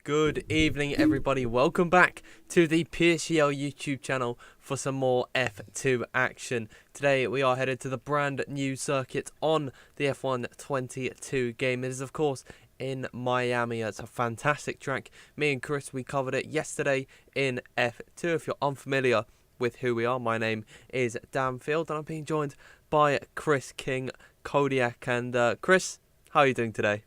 Good evening, everybody. Welcome back to the PSGL YouTube channel for some more F2 action. Today we are headed to the brand new circuit on the F1 22 game. It is, of course, in Miami. It's a fantastic track. Me and Chris, we covered it yesterday in F2. If you're unfamiliar with who we are, my name is Dan Field and I'm being joined by Chris King Kodiak. And Chris, how are you doing today?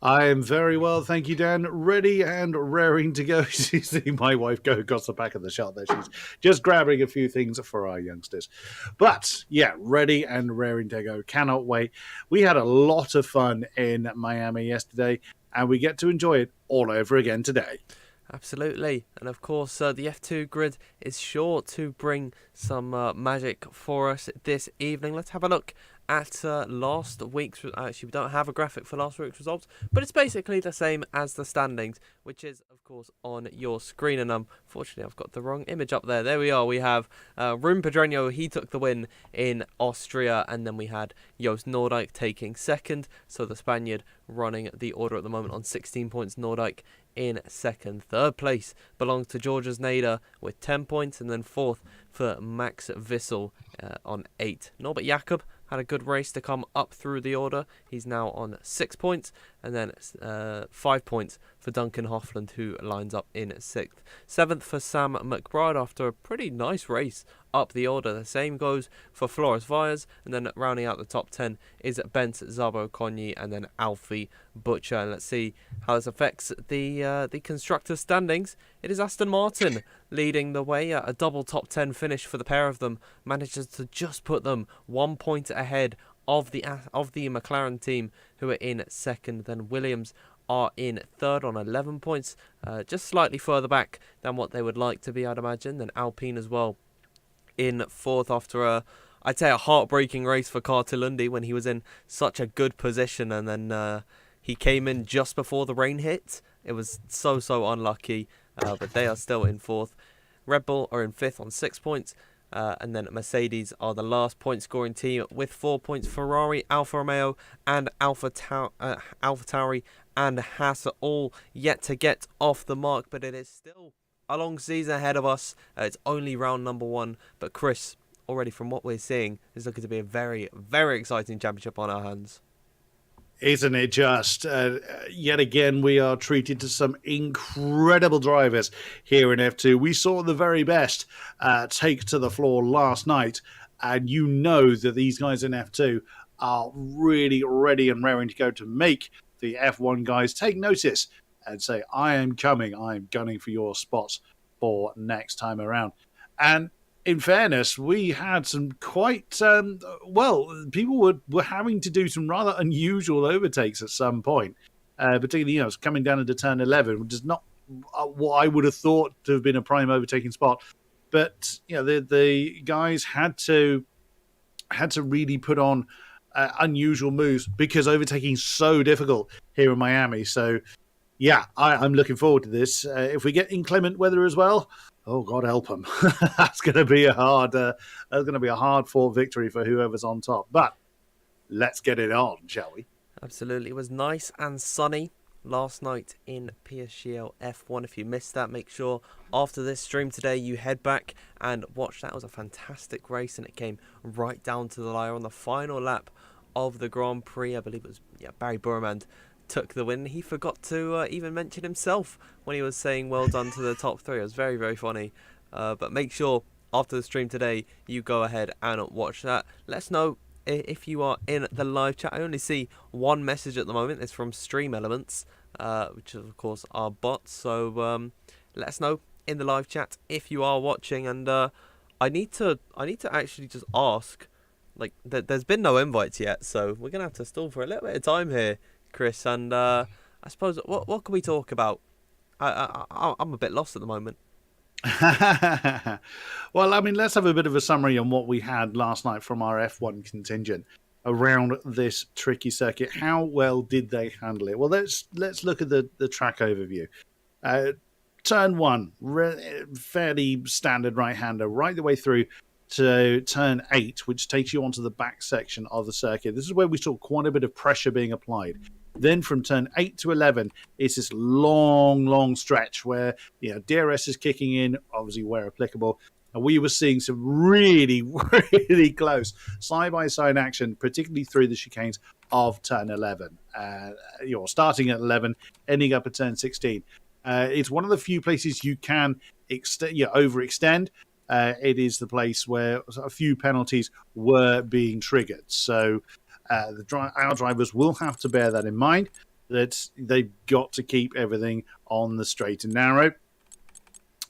I am very well, thank you, Dan. Ready and raring to go. You see my wife go across the back of the shot there. She's just grabbing a few things for our youngsters. But, yeah, ready and raring to go. Cannot wait. We had a lot of fun in Miami yesterday, and we get to enjoy it all over again today. Absolutely, and of course the F2 grid is sure to bring some magic for us this evening. Let's have a look at last week's. Actually, we don't have a graphic for last week's results, but it's basically the same as the standings, which is of course on your screen. And unfortunately, I've got the wrong image up there. There we are. We have Rune Pedreño. He took the win in Austria, and then we had Joost Noordijk taking second. So the Spaniard running the order at the moment on 16 points. Noordijk in second. Third place belongs to Georges Nader with 10 points, and then fourth for Max Wissel on 8. Norbert Jakob had a good race to come up through the order. He's now on 6 points, and then 5 points for Duncan Hoffland, who lines up in 6th. 7th for Sam McBride after a pretty nice race up the order. The same goes for Floris Vyers, and then rounding out the top 10 is Bent Zabo Konyi and then Alfie Butcher. And let's see how this affects the constructor standings. It is Aston Martin leading the way. A double top 10 finish for the pair of them manages to just put them 1 point ahead of the McLaren team, who are in second. Then Williams are in third on 11 points, just slightly further back than what they would like to be, I'd imagine. Then Alpine as well in fourth after I'd say a heartbreaking race for Cartilundi when he was in such a good position, and then he came in just before the rain hit. It was so unlucky, but they are still in fourth. Red Bull are in fifth on 6 points, and then Mercedes are the last point scoring team with 4 points. Ferrari, Alfa Romeo and AlphaTauri and Haas are all yet to get off the mark, but it is still a long season ahead of us. It's only round number 1, but Chris, already from what we're seeing, is looking to be a very exciting championship on our hands. Isn't it just? Yet again, we are treated to some incredible drivers here in F2. We saw the very best take to the floor last night, and you know that these guys in F2 are really ready and raring to go to make the F1 guys take notice and say, I am coming, I am gunning for your spots for next time around. And in fairness, we had some quite, people were having to do some rather unusual overtakes at some point, particularly, coming down into turn 11, which is not what I would have thought to have been a prime overtaking spot. But, the guys had to really put on unusual moves because overtaking is so difficult here in Miami. So, yeah, I'm looking forward to this. If we get inclement weather as well, oh God help them! That's going to be a hard fought victory for whoever's on top. But let's get it on, shall we? Absolutely, it was nice and sunny last night in PSGL F1. If you missed that, make sure after this stream today you head back and watch that. It was a fantastic race, and it came right down to the wire on the final lap of the Grand Prix. I believe it was Barry Burmand took the win. He forgot to even mention himself when he was saying well done to the top 3. It was very funny. But make sure after the stream today you go ahead and watch that. Let us know if you are in the live chat. I only see one message at the moment. It's from Stream Elements, which is of course our bot. So let us know in the live chat if you are watching. And I need to actually just ask, like, there's been no invites yet, so we're gonna have to stall for a little bit of time here, Chris, and I suppose what can we talk about? I'm a bit lost at the moment. Well, I mean, let's have a bit of a summary on what we had last night from our F1 contingent around this tricky circuit. How well did they handle it? Well, let's look at the track overview. Turn 1, fairly standard right-hander, right the way through to turn 8, which takes you onto the back section of the circuit. This is where we saw quite a bit of pressure being applied. Then from turn 8 to 11, it's this long stretch where DRS is kicking in, obviously where applicable. And we were seeing some really, really close side-by-side action, particularly through the chicanes of turn 11. Starting at 11, ending up at turn 16. It's one of the few places you can overextend. It is the place where a few penalties were being triggered. So our drivers will have to bear that in mind, that they've got to keep everything on the straight and narrow.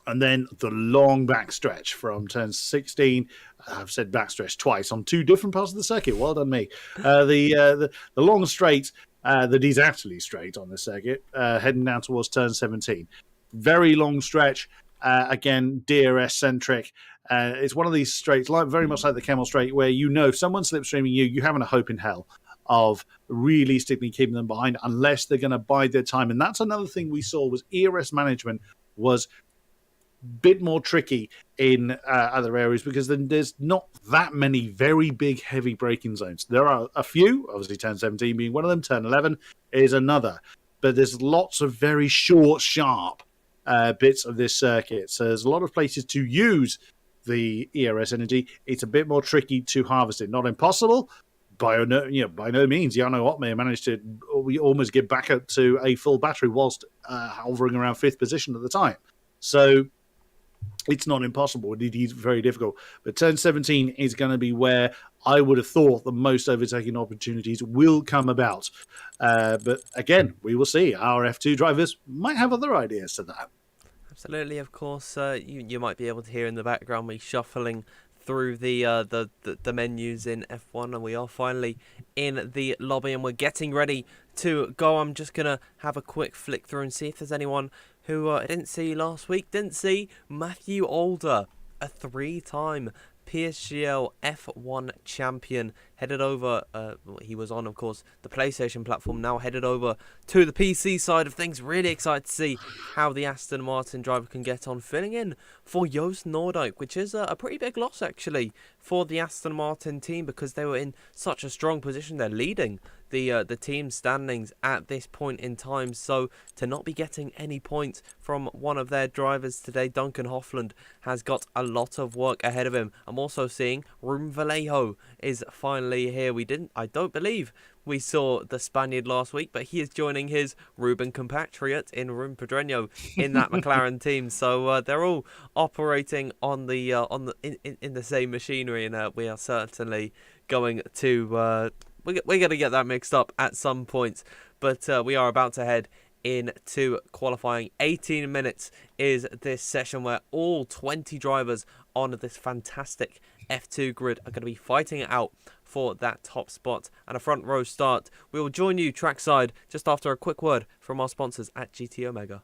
And then the long backstretch from turn 16. I've said backstretch twice on two different parts of the circuit. Well done, me. The long straight that is actually straight on the circuit, heading down towards turn 17. Very long stretch. Again, DRS centric. It's one of these straights, very much like the Kemmel Straight, where if someone's slipstreaming you haven't a hope in hell of realistically keeping them behind unless they're going to bide their time. And that's another thing we saw was ERS management was bit more tricky in other areas because then there's not that many very big heavy braking zones. There are a few, obviously turn 17 being one of them, turn 11 is another, but there's lots of very short, sharp bits of this circuit. So there's a lot of places to use the ERS energy. It's a bit more tricky to harvest it. Not impossible. By no means. Jarno Otmar managed to almost get back up to a full battery whilst hovering around 5th position at the time. So it's not impossible. It is very difficult. But turn 17 is going to be where I would have thought the most overtaking opportunities will come about. But again, we will see. Our F2 drivers might have other ideas to that. Absolutely, of course. You might be able to hear in the background me shuffling through the menus in F1, and we are finally in the lobby and we're getting ready to go. I'm just going to have a quick flick through and see if there's anyone who I didn't see last week. Didn't see Matthew Alder, a 3-time PSGL F1 champion, headed over, he was on, of course, the PlayStation platform, now headed over to the PC side of things. Really excited to see how the Aston Martin driver can get on, filling in for Joost Noordijk, which is a pretty big loss, actually, for the Aston Martin team, because they were in such a strong position. They're leading the team standings at this point in time, so to not be getting any points from one of their drivers today, Duncan Hoffland, has got a lot of work ahead of him. I'm also seeing Ruben Vallejo is finally here. I don't believe we saw the Spaniard last week, but he is joining his Ruben compatriot in Ruben Pedreño in that McLaren team. So they're all operating on the in the same machinery, and we are certainly going to we're going to get that mixed up at some point. But we are about to head into qualifying. 18 minutes is this session where all 20 drivers on this fantastic F2 grid are going to be fighting it out for that top spot and a front row start. We will join you trackside just after a quick word from our sponsors at GT Omega.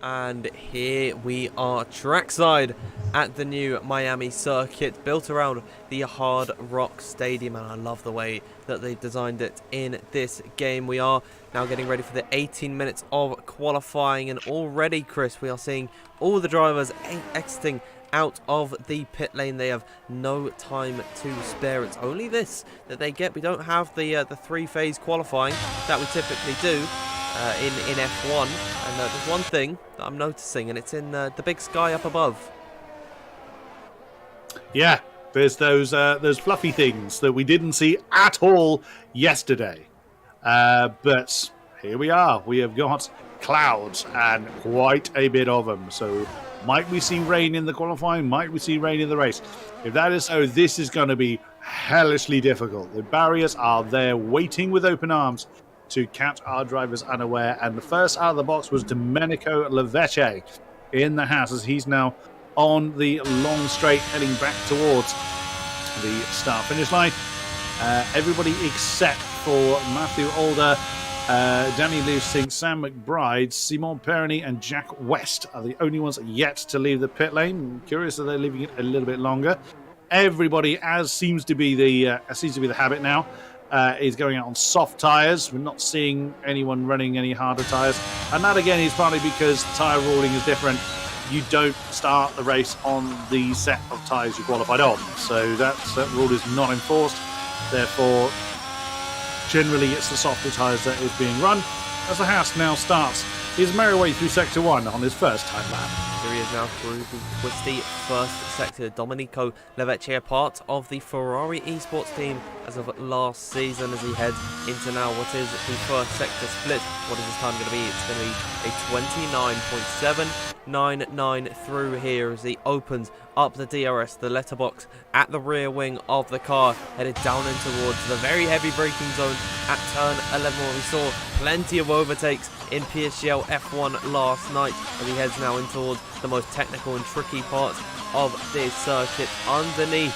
And here we are trackside at the new Miami circuit, built around the Hard Rock Stadium, and I love the way that they designed it in this game. We are now getting ready for the 18 minutes of qualifying, and already, Chris, we are seeing all the drivers exiting out of the pit lane. They have no time to spare. It's only this that they get. We don't have the three-phase qualifying that we typically do in F1, and there's one thing that I'm noticing, and it's in the big sky up above. Yeah, there's those fluffy things that we didn't see at all yesterday, but here we are. We have got clouds and quite a bit of them. So might we see rain in the qualifying? Might we see rain in the race? If that is so, this is going to be hellishly difficult. The barriers are there waiting with open arms to catch our drivers unaware. And the first out of the box was Domenico Lavecce in the house, as he's now on the long straight heading back towards the start-finish line. Everybody except for Matthew Alder, Danny Lusink, Sam McBride, Simon Perroni, and Jack West are the only ones yet to leave the pit lane. I'm curious if they're leaving it a little bit longer. Everybody, as seems to be the habit now, is going out on soft tyres. We're not seeing anyone running any harder tyres, and that again is partly because tyre ruling is different. You don't start the race on the set of tyres you qualified on, so that rule is not enforced. Therefore, generally it's the softer tyres that is being run, as the Haas now starts his merry way through Sector 1 on his first time lap. Here he is now through the twisty first sector. Domenico Levecce, a part of the Ferrari esports team as of last season, as he heads into now what is the first sector split. What is his time going to be? It's going to be a 29.799 through here as he opens up the DRS, the letterbox at the rear wing of the car, headed down in towards the very heavy braking zone at turn 11, where we saw plenty of overtakes in PSGL F1 last night, as he heads now in towards the most technical and tricky part of this circuit underneath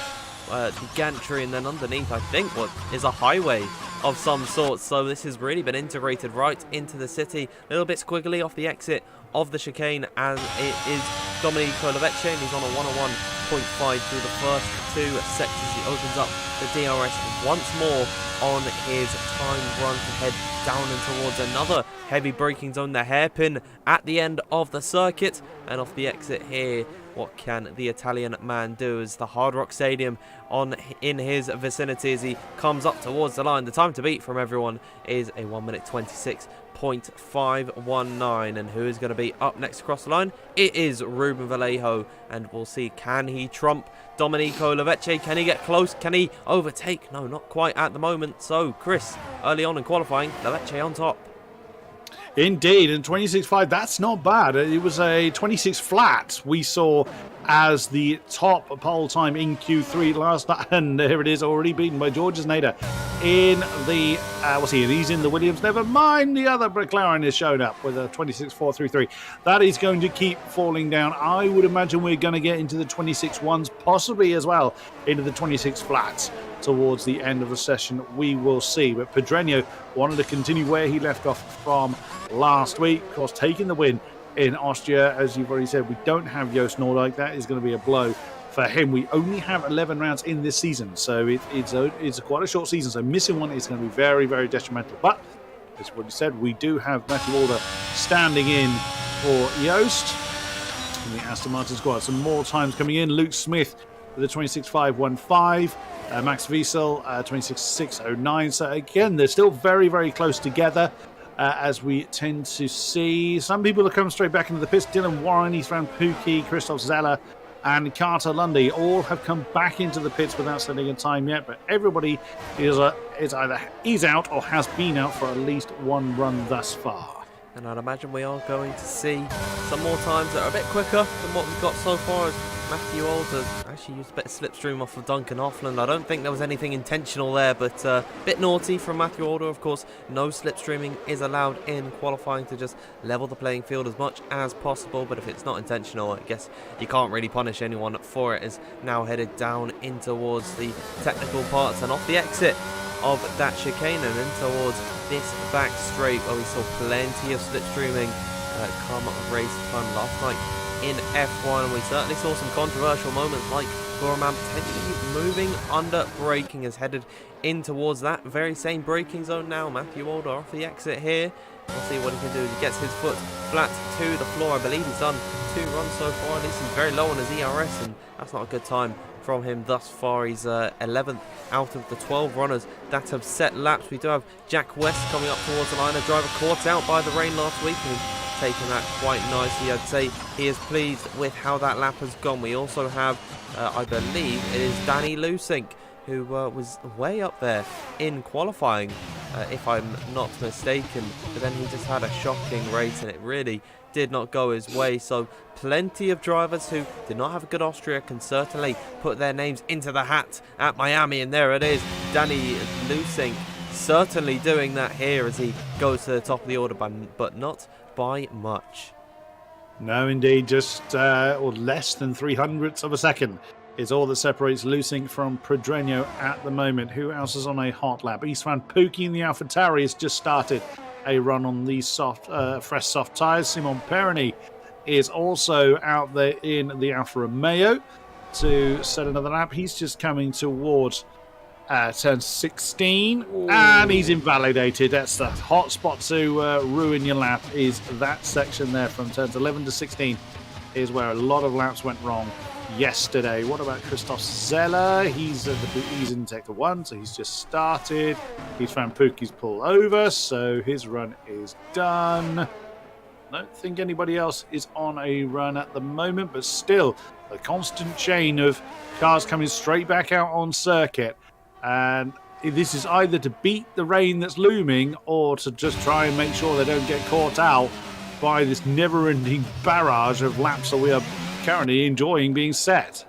the gantry, and then underneath I think what is a highway of some sort. So this has really been integrated right into the city, a little bit squiggly off the exit of the chicane, as it is Domenico Levecce, and he's on a 101.5 through the first two sectors. He opens up the DRS once more on his time run to head down and towards another heavy braking zone, the hairpin at the end of the circuit. And off the exit here, what can the Italian man do, as the Hard Rock Stadium in his vicinity as he comes up towards the line. The time to beat from everyone is a 1 minute 26.519, and who is going to be up next across the line? It is Ruben Vallejo, and we'll see, can he trump Domenico Levecce? Can he get close? Can he overtake? No, not quite at the moment. So Chris, early on in qualifying, Levecce on top. Indeed, and 26.5, that's not bad. It was a 26 flat we saw as the top pole time in Q3 last night, and there it is, already beaten by George Nader in the, he's in the Williams, never mind, the other McLaren is shown up with a 26.433. That is going to keep falling down. I would imagine we're going to get into the 26 ones, possibly as well into the 26 flats towards the end of the session. We will see, but Pedreño wanted to continue where he left off from last week, of course, taking the win in Austria. As you've already said, we don't have Joost Noordijk. That is going to be a blow for him. We only have 11 rounds in this season, so it's quite a short season, so missing one is going to be very, very detrimental. But as what you said, we do have Matthew Alder standing in for Joost in the Aston Martin squad. Some more times coming in. Luke Smith with a 26.515. Max Wiesel, 26.609. So again, they're still very, very close together, as we tend to see. Some people are coming straight back into the pits. Dylan Warren, he's found Pookie, Christoph Zeller, and Carter Lundy all have come back into the pits without setting a time yet. But everybody is either out or has been out for at least one run thus far. And I'd imagine we are going to see some more times that are a bit quicker than what we've got so far, as Matthew Alder actually used a bit of slipstream off of Duncan Hoffland. I don't think there was anything intentional there, but a bit naughty from Matthew Alder. Of course, no slipstreaming is allowed in qualifying, to just level the playing field as much as possible. But if it's not intentional, I guess you can't really punish anyone for it. Is now headed down in towards the technical parts and off the exit of that chicane and in towards this back straight, where we saw plenty of slipstreaming come race time last night in F1. We certainly saw some controversial moments, like Gorman potentially moving under braking, has headed in towards that very same braking zone now. Matthew Alder off the exit here. We'll see what he can do as he gets his foot flat to the floor. I believe he's done 2 runs so far. At least he's very low on his ERS, and that's not a good time from him thus far. He's 11th out of the 12 runners that have set laps. We do have Jack West coming up towards the line. A driver caught out by the rain last week, and he's taken that quite nicely. I'd say he is pleased with how that lap has gone. We also have, I believe it is Danny Lusink, who was way up there in qualifying, if I'm not mistaken, but then he just had a shocking race and it really did not go his way. So plenty of drivers who did not have a good Austria can certainly put their names into the hat at Miami, and there it is, Danny Lusink certainly doing that here as he goes to the top of the order, but not by much. No, indeed, just or less than 300ths of a second is all that separates Lusink from Pedreño at the moment. Who else is on a hot lap? Istvan Pukki in the AlphaTauri has just started a run on these fresh soft tyres. Simon Perroni is also out there in the Alfa Romeo to set another lap. He's just coming towards turn 16. Ooh. And he's invalidated. That's the hot spot to ruin your lap, is that section there from turns 11 to 16 is where a lot of laps went wrong yesterday. What about Christoph Zeller? He's in sector 1, so he's just started. He's found Pukki's pull over, so his run is done. I don't think anybody else is on a run at the moment, but still a constant chain of cars coming straight back out on circuit. And this is either to beat the rain that's looming or to just try and make sure they don't get caught out by this never-ending barrage of laps that we are currently enjoying being set.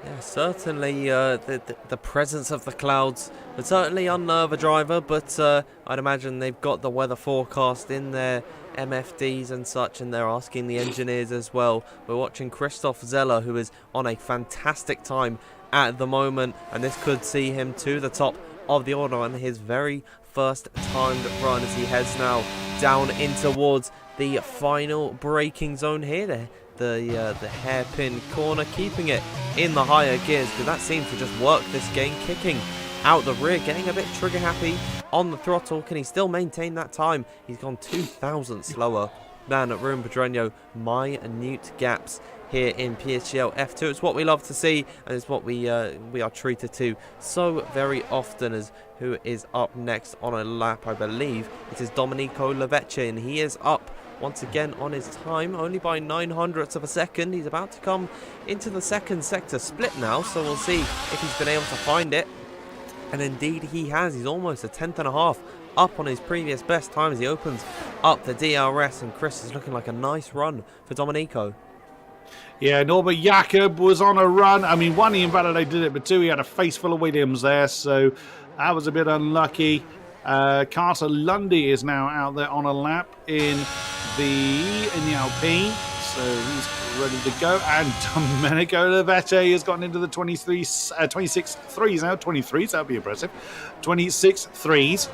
Yeah, certainly the presence of the clouds would certainly unnerve a driver, but I'd imagine they've got the weather forecast in their MFDs and such, and they're asking the engineers as well. We're watching Christoph Zeller, who is on a fantastic time at the moment, and this could see him to the top of the order on his very first timed run as he heads now down in towards the final braking zone here. The hairpin corner, keeping it in the higher gears, because that seems to just work this game, kicking out the rear, getting a bit trigger happy on the throttle. Can he still maintain that time? He's gone 2,000 slower than Ruben Pedreño. Minute gaps here in PSGL F2. It's what we love to see, and it's what we are treated to so very often. As who is up next on a lap, I believe it is Domenico Lavecce, and he is up once again on his time, only by 900ths of a second. He's about to come into the second sector split now, so we'll see if he's been able to find it. And indeed he has. He's almost a tenth and a half up on his previous best time as he opens up the DRS, and Chris is looking like a nice run for Domenico. Yeah, Norbert Jakob was on a run. I mean, one, he invalidated it, but two, he had a face full of Williams there, so that was a bit unlucky. Carter Lundy is now out there on a lap in the Alpine, so he's ready to go. And Domenico Lavecce has gotten into the 26 threes now. 23s, that would be impressive. 26 threes.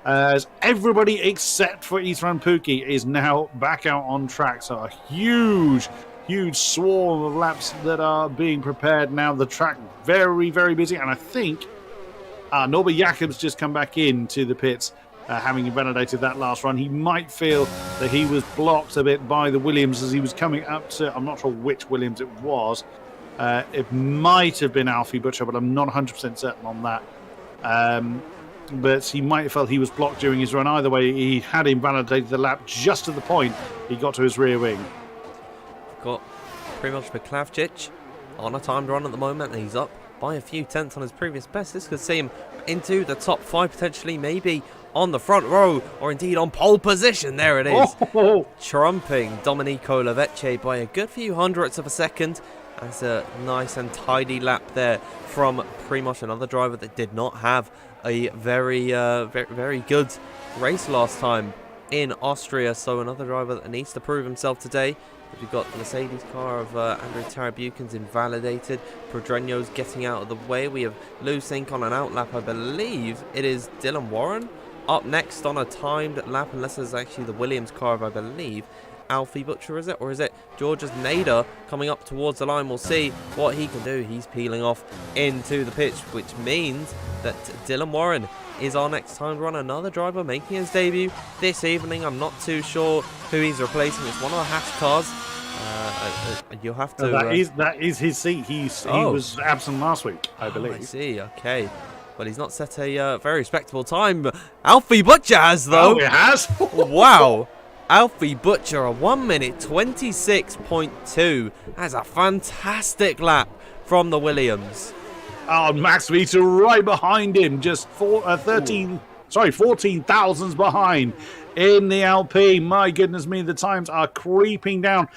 As everybody except for Istvan Pukki is now back out on track. So a huge swarm of laps that are being prepared now. The track very, very busy. And I think Norbert Jakob's just come back into the pits, having invalidated that last run. He might feel that he was blocked a bit by the Williams as he was coming up to, I'm not sure which Williams it was. It might have been Alfie Butcher, but I'm not 100% certain on that. But he might have felt he was blocked during his run. Either way, he had invalidated the lap just at the point he got to his rear wing. Got Primož Miklavčić on a timed run at the moment, and he's up by a few tenths on his previous best. This could see him into the top 5, potentially, maybe on the front row, or indeed on pole position. There it is. Oh. Trumping Domenico Lavecce by a good few hundredths of a second. That's a nice and tidy lap there from Primož, another driver that did not have a very good race last time in Austria. So another driver that needs to prove himself today. We've got the Mercedes car of Andrei Tarabukin's invalidated. Pedreño's getting out of the way. We have Lusink on an outlap. I believe it is Dylan Warren up next on a timed lap, unless it's actually the Williams car of, I believe, Alfie Butcher, is it? Or is it Georges Nader coming up towards the line? We'll see what he can do. He's peeling off into the pitch, which means that Dylan Warren is our next time run. Another driver making his debut this evening. I'm not too sure who he's replacing. It's one of the Haas cars. You'll have to... that is his seat. He was absent last week, I believe. I see, okay. Well, he's not set a very respectable time. Alfie Butcher has, though. Oh, he has? Wow. Alfie Butcher, a 1 minute 26.2. That's a fantastic lap from the Williams. Oh, Max Vita right behind him, just 14 thousandths behind in the Alpine. My goodness me, the times are creeping down,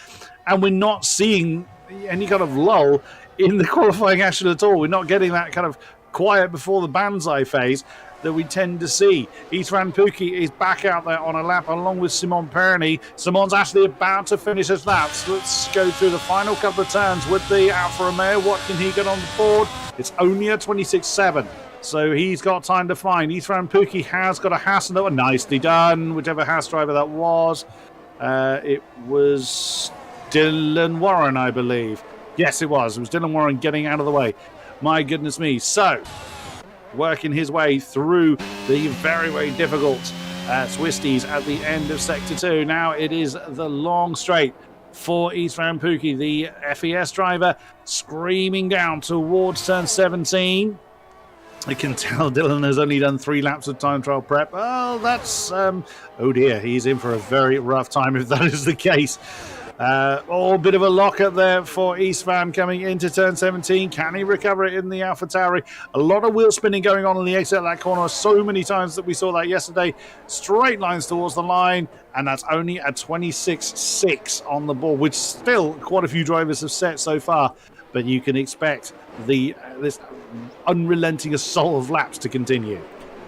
and we're not seeing any kind of lull in the qualifying action at all. We're not getting that kind of quiet before the Banzai phase. that we tend to see. Istvan Pukki is back out there on a lap along with Simon Perny. Simon's actually about to finish his laps. Let's go through the final couple of turns with the Alfa Romeo. What can he get on the board? It's only a 26.7. So he's got time to find. Istvan Pukki has got a Haas. Nicely done, whichever Haas driver that was. It was Dylan Warren, I believe. Yes, it was. It was Dylan Warren getting out of the way. My goodness me. So, working his way through the very, very difficult twisties at the end of Sector 2. Now it is the long straight for Istvan Pukki, the FES driver, screaming down towards turn 17. I can tell Dylan has only done 3 laps of time trial prep. Oh, that's... oh dear, he's in for a very rough time if that is the case. A bit of a lock-up there for Istvan coming into turn 17. Can he recover it in the AlphaTauri? A lot of wheel spinning going on the exit of that corner. So many times that we saw that yesterday. Straight lines towards the line, and that's only a 26.6 on the board, which still quite a few drivers have set so far. But you can expect this unrelenting assault of laps to continue.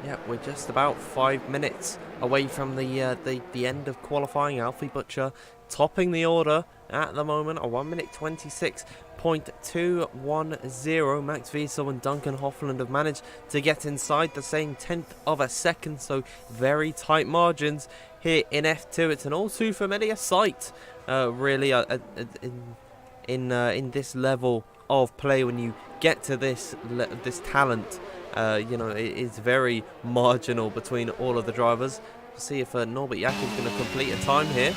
Yeah, we're just about 5 minutes away from the end of qualifying. Alfie Butcher topping the order at the moment, a 1 minute 26.210. Max Wiesel and Duncan Hoffland have managed to get inside the same 10th of a second, so very tight margins here in F2. It's an all too familiar sight, really, in this level of play. When you get to this talent, you know, it is very marginal between all of the drivers. We'll see if Norbert Jack is going to complete a time here.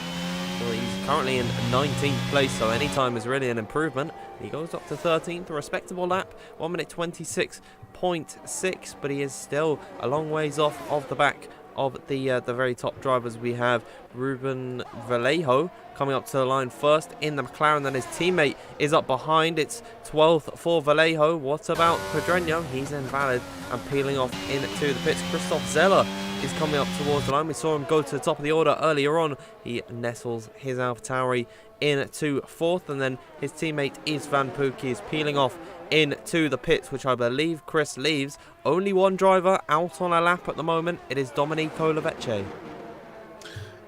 Well, he's currently in 19th place, so any time is really an improvement. He goes up to 13th, a respectable lap, 1 minute 26.6, but he is still a long ways off of the back of the very top drivers. We have Ruben Vallejo coming up to the line first in the McLaren, then his teammate is up behind. It's 12th for Vallejo. What about Pedreño? He's invalid and peeling off into the pits. Christoph Zeller is coming up towards the line. We saw him go to the top of the order earlier on. He nestles his AlphaTauri into 4th, and then his teammate Istvan Pukki is peeling off into the pits, which I believe Chris leaves. Only one driver out on a lap at the moment. It is Domenico Lavecce.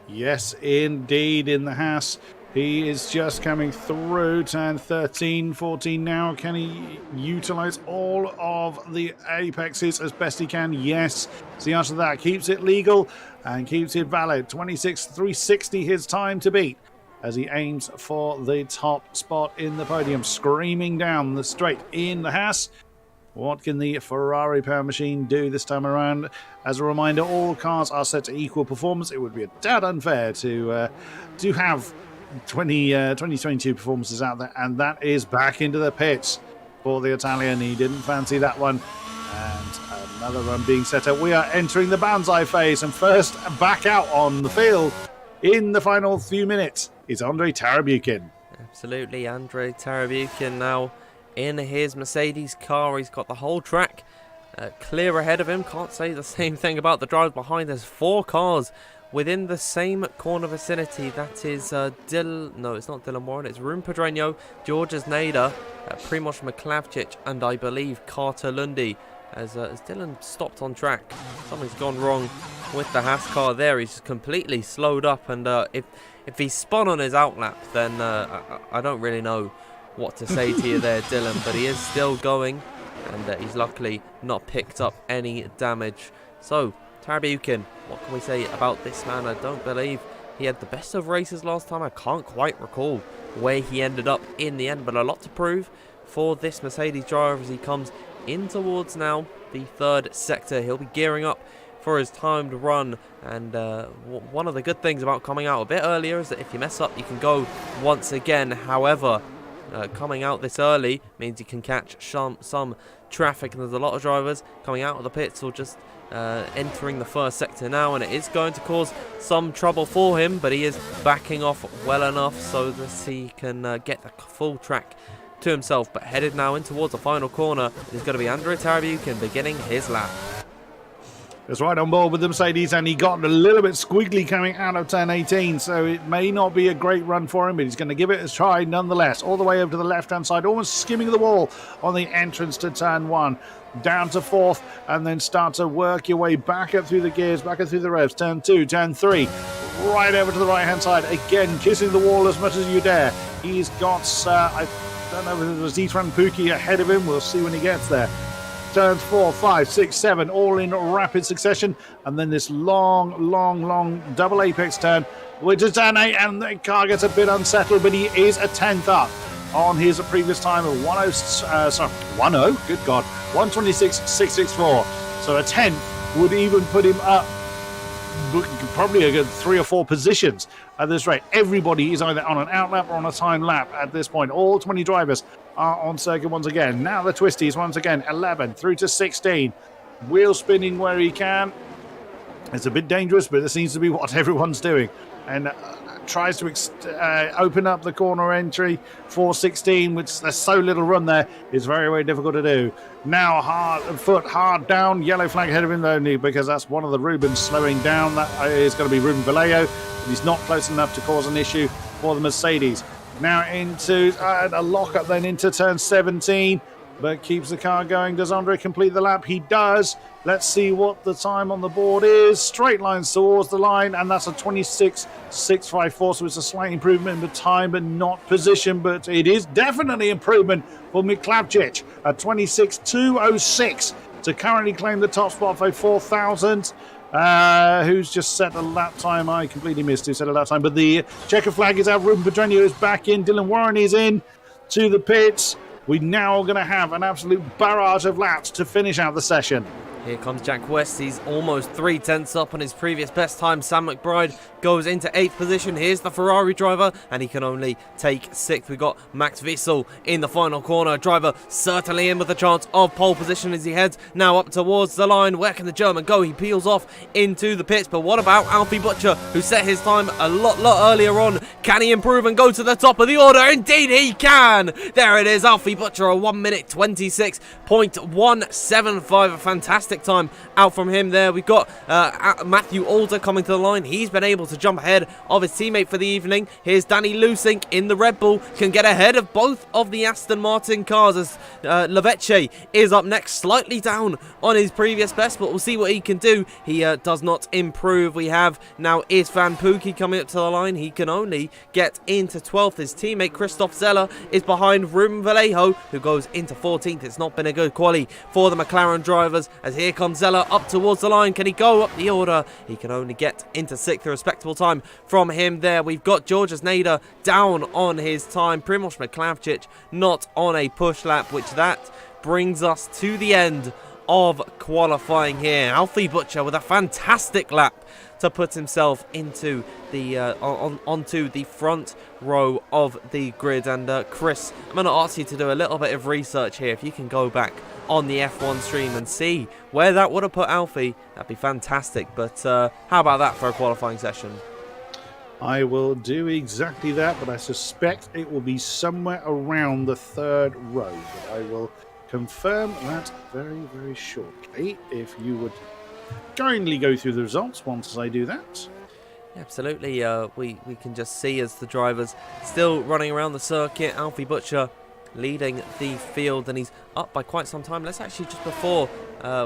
Yes, indeed, in the Haas. He is just coming through turn 13, 14 now. Can he utilize all of the apexes as best he can? Yes. So the answer to that keeps it legal and keeps it valid. 26.360 his time to beat as he aims for the top spot in the podium, screaming down the straight in the Haas. What can the Ferrari power machine do this time around? As a reminder, all cars are set to equal performance. It would be a tad unfair to have 2022 performances out there, and that is back into the pits for the Italian. He didn't fancy that one, and another run being set up. We are entering the Banzai phase, and first back out on the field in the final few minutes is Andrei Tarabukin. Absolutely, Andrei Tarabukin now in his Mercedes car. He's got the whole track clear ahead of him. Can't say the same thing about the drivers behind. There's 4 cars within the same corner vicinity. That is no, it's not Dylan Warren. It's Rune Pedreño, Georges Nader, Primoz Miklavčić, and I believe Carter Lundy. As Dylan stopped on track, something's gone wrong with the Haas car there. He's just completely slowed up, and if he spun on his outlap, then I don't really know what to say to you there, Dylan, but he is still going, and he's luckily not picked up any damage. So, Tarabukin, what can we say about this man? I don't believe he had the best of races last time. I can't quite recall where he ended up in the end, but a lot to prove for this Mercedes driver as he comes in towards now the 3rd sector. He'll be gearing up for his timed run, and one of the good things about coming out a bit earlier is that if you mess up, you can go once again. However, coming out this early means you can catch some traffic, and there's a lot of drivers coming out of the pits or just entering the 1st sector now, and it is going to cause some trouble for him, but he is backing off well enough so that he can get the full track to himself. But headed now in towards the final corner is going to be Andrei Tarabukin beginning his lap. is right on board with the Mercedes, and he got a little bit squiggly coming out of turn 18, so it may not be a great run for him, but he's going to give it a try nonetheless. All the way over to the left-hand side, almost skimming the wall on the entrance to turn 1. Down to 4th, and then start to work your way back up through the gears, back up through the revs. Turn 2, turn 3, right over to the right-hand side. Again, kissing the wall as much as you dare. He's got, I don't know if it was Ethan Pookie ahead of him. We'll see when he gets there. Turns 4, 5, 6, 7, all in rapid succession. And then this long double apex turn, which is turn 8, and the car gets a bit unsettled, but he is a 10th up on his previous time of 126.664. So a 10th would even put him up probably a good 3 or 4 positions at this rate. Everybody is either on an outlap or on a time lap at this point. All 20 drivers are on circuit once again. Now the twisties once again, 11 through to 16. Wheel spinning where he can. It's a bit dangerous, but it seems to be what everyone's doing. And tries to open up the corner entry for 16, which there's so little run there. It's very difficult to do. Now hard down, yellow flag ahead of him only because that's one of the Rubens slowing down. That is going to be Ruben Vallejo, but he's not close enough to cause an issue for the Mercedes. Now into a lockup then into turn 17, but keeps the car going. Does Andre complete the lap? He does. Let's see what the time on the board is. Straight lines towards the line, and that's a 26.654, so it's a slight improvement in the time, but not position. But it is definitely improvement for Miklavcic at 26.206 to currently claim the top spot for 4,000. Who's just set a lap time? I completely missed who set a lap time, but the checker flag is out. Ruben Pedreño is back in. Dylan Warren is in to the pits. We now are going to have an absolute barrage of laps to finish out the session. Here comes Jack West. He's almost 3/10 up on his previous best time. Sam McBride goes into 8th position. Here's the Ferrari driver, and he can only take 6th. We got Max Wiesel in the final corner. Driver certainly in with a chance of pole position as he heads now up towards the line. Where can the German go? He peels off into the pits. But what about Alfie Butcher, who set his time a lot earlier on? Can he improve and go to the top of the order? Indeed he can! There it is, Alfie Butcher, a 1 minute 26.175. A fantastic time out from him there. We've got Matthew Alder coming to the line. He's been able to jump ahead of his teammate for the evening. Here's Danny Lusink in the Red Bull, can get ahead of both of the Aston Martin cars as Leveche is up next, slightly down on his previous best, but we'll see what he can do. He does not improve. We have now Istvan Pookie coming up to the line. He can only get into 12th. His teammate Christoph Zeller is behind Ruben Vallejo, who goes into 14th. It's not been a good quali for the McLaren drivers as here comes Zeller up towards the line. Can he go up the order? He can only get into 6th. A respectable time from him there. We've got Georges Nader down on his time. Primoz Miklavcic not on a push lap, which that brings us to the end of qualifying here. Alfie Butcher with a fantastic lap to put himself into the onto the front row of the grid. And Chris, I'm going to ask you to do a little bit of research here. If you can go back on the F1 stream and see where that would have put Alfie, that'd be fantastic. But how about that for a qualifying session? I will do exactly that, but I suspect it will be somewhere around the 3rd row. But I will confirm that very shortly. If you would kindly go through the results once I do that. Absolutely. We can just see as the drivers still running around the circuit. Alfie Butcher leading the field, and he's up by quite some time. Let's actually, just before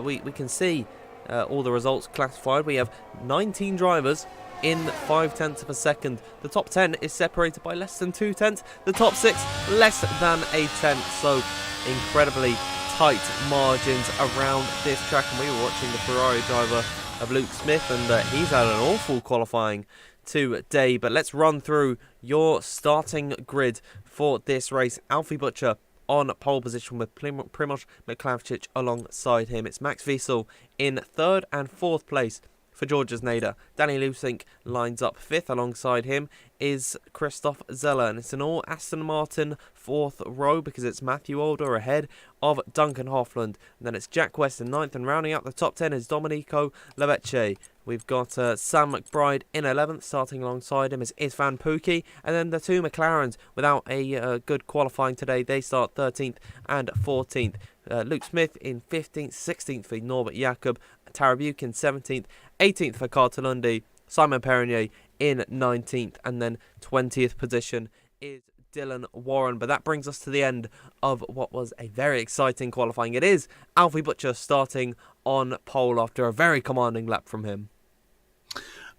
we can see all the results classified, we have 19 drivers in 0.5 of a second. The top 10 is separated by less than 0.2. The top 6 less than a tenth. So incredibly tight margins around this track. And we were watching the Ferrari driver of Luke Smith, and he's had an awful qualifying today. But let's run through your starting grid for this race. Alfie Butcher on pole position with Primoz Miklavcic alongside him. It's Max Wiesel in 3rd and 4th place for Georges Nader. Danny Lusink lines up 5th. Alongside him is Christoph Zeller. And it's an all Aston Martin 4th row because it's Matthew Alder ahead of Duncan Hoffland. And then it's Jack West in 9th. And rounding out the top 10 is Domenico Leveche We've got Sam McBride in 11th, starting alongside him is Isvan Pookie. And then the two McLarens, without a good qualifying today, they start 13th and 14th. Luke Smith in 15th, 16th for Norbert Jakob. Tara Buchan 17th, 18th for Carter Lundy. Simon Perronier in 19th. And then 20th position is Dylan Warren. But that brings us to the end of what was a very exciting qualifying. It is Alfie Butcher starting on pole after a very commanding lap from him.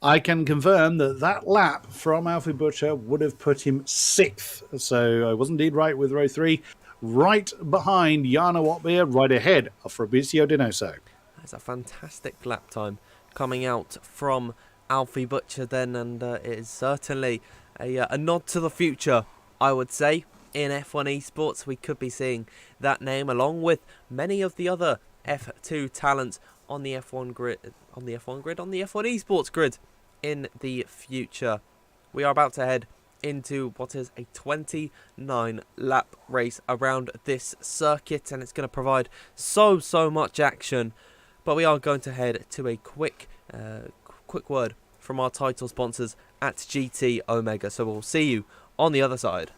I can confirm that that lap from Alfie Butcher would have put him 6th. So I was indeed right with row 3. Right behind Jana Watbeer, right ahead of Fabrizio Dinoso. That's a fantastic lap time coming out from Alfie Butcher then, and it is certainly a nod to the future, I would say, in F1 esports. We could be seeing that name along with many of the other F2 talents on the F1 grid, on the F1 esports grid in the future. We are about to head into what is a 29 lap race around this circuit, and it's going to provide so much action. But we are going to head to a quick word from our title sponsors at GT Omega. So we'll see you on the other side.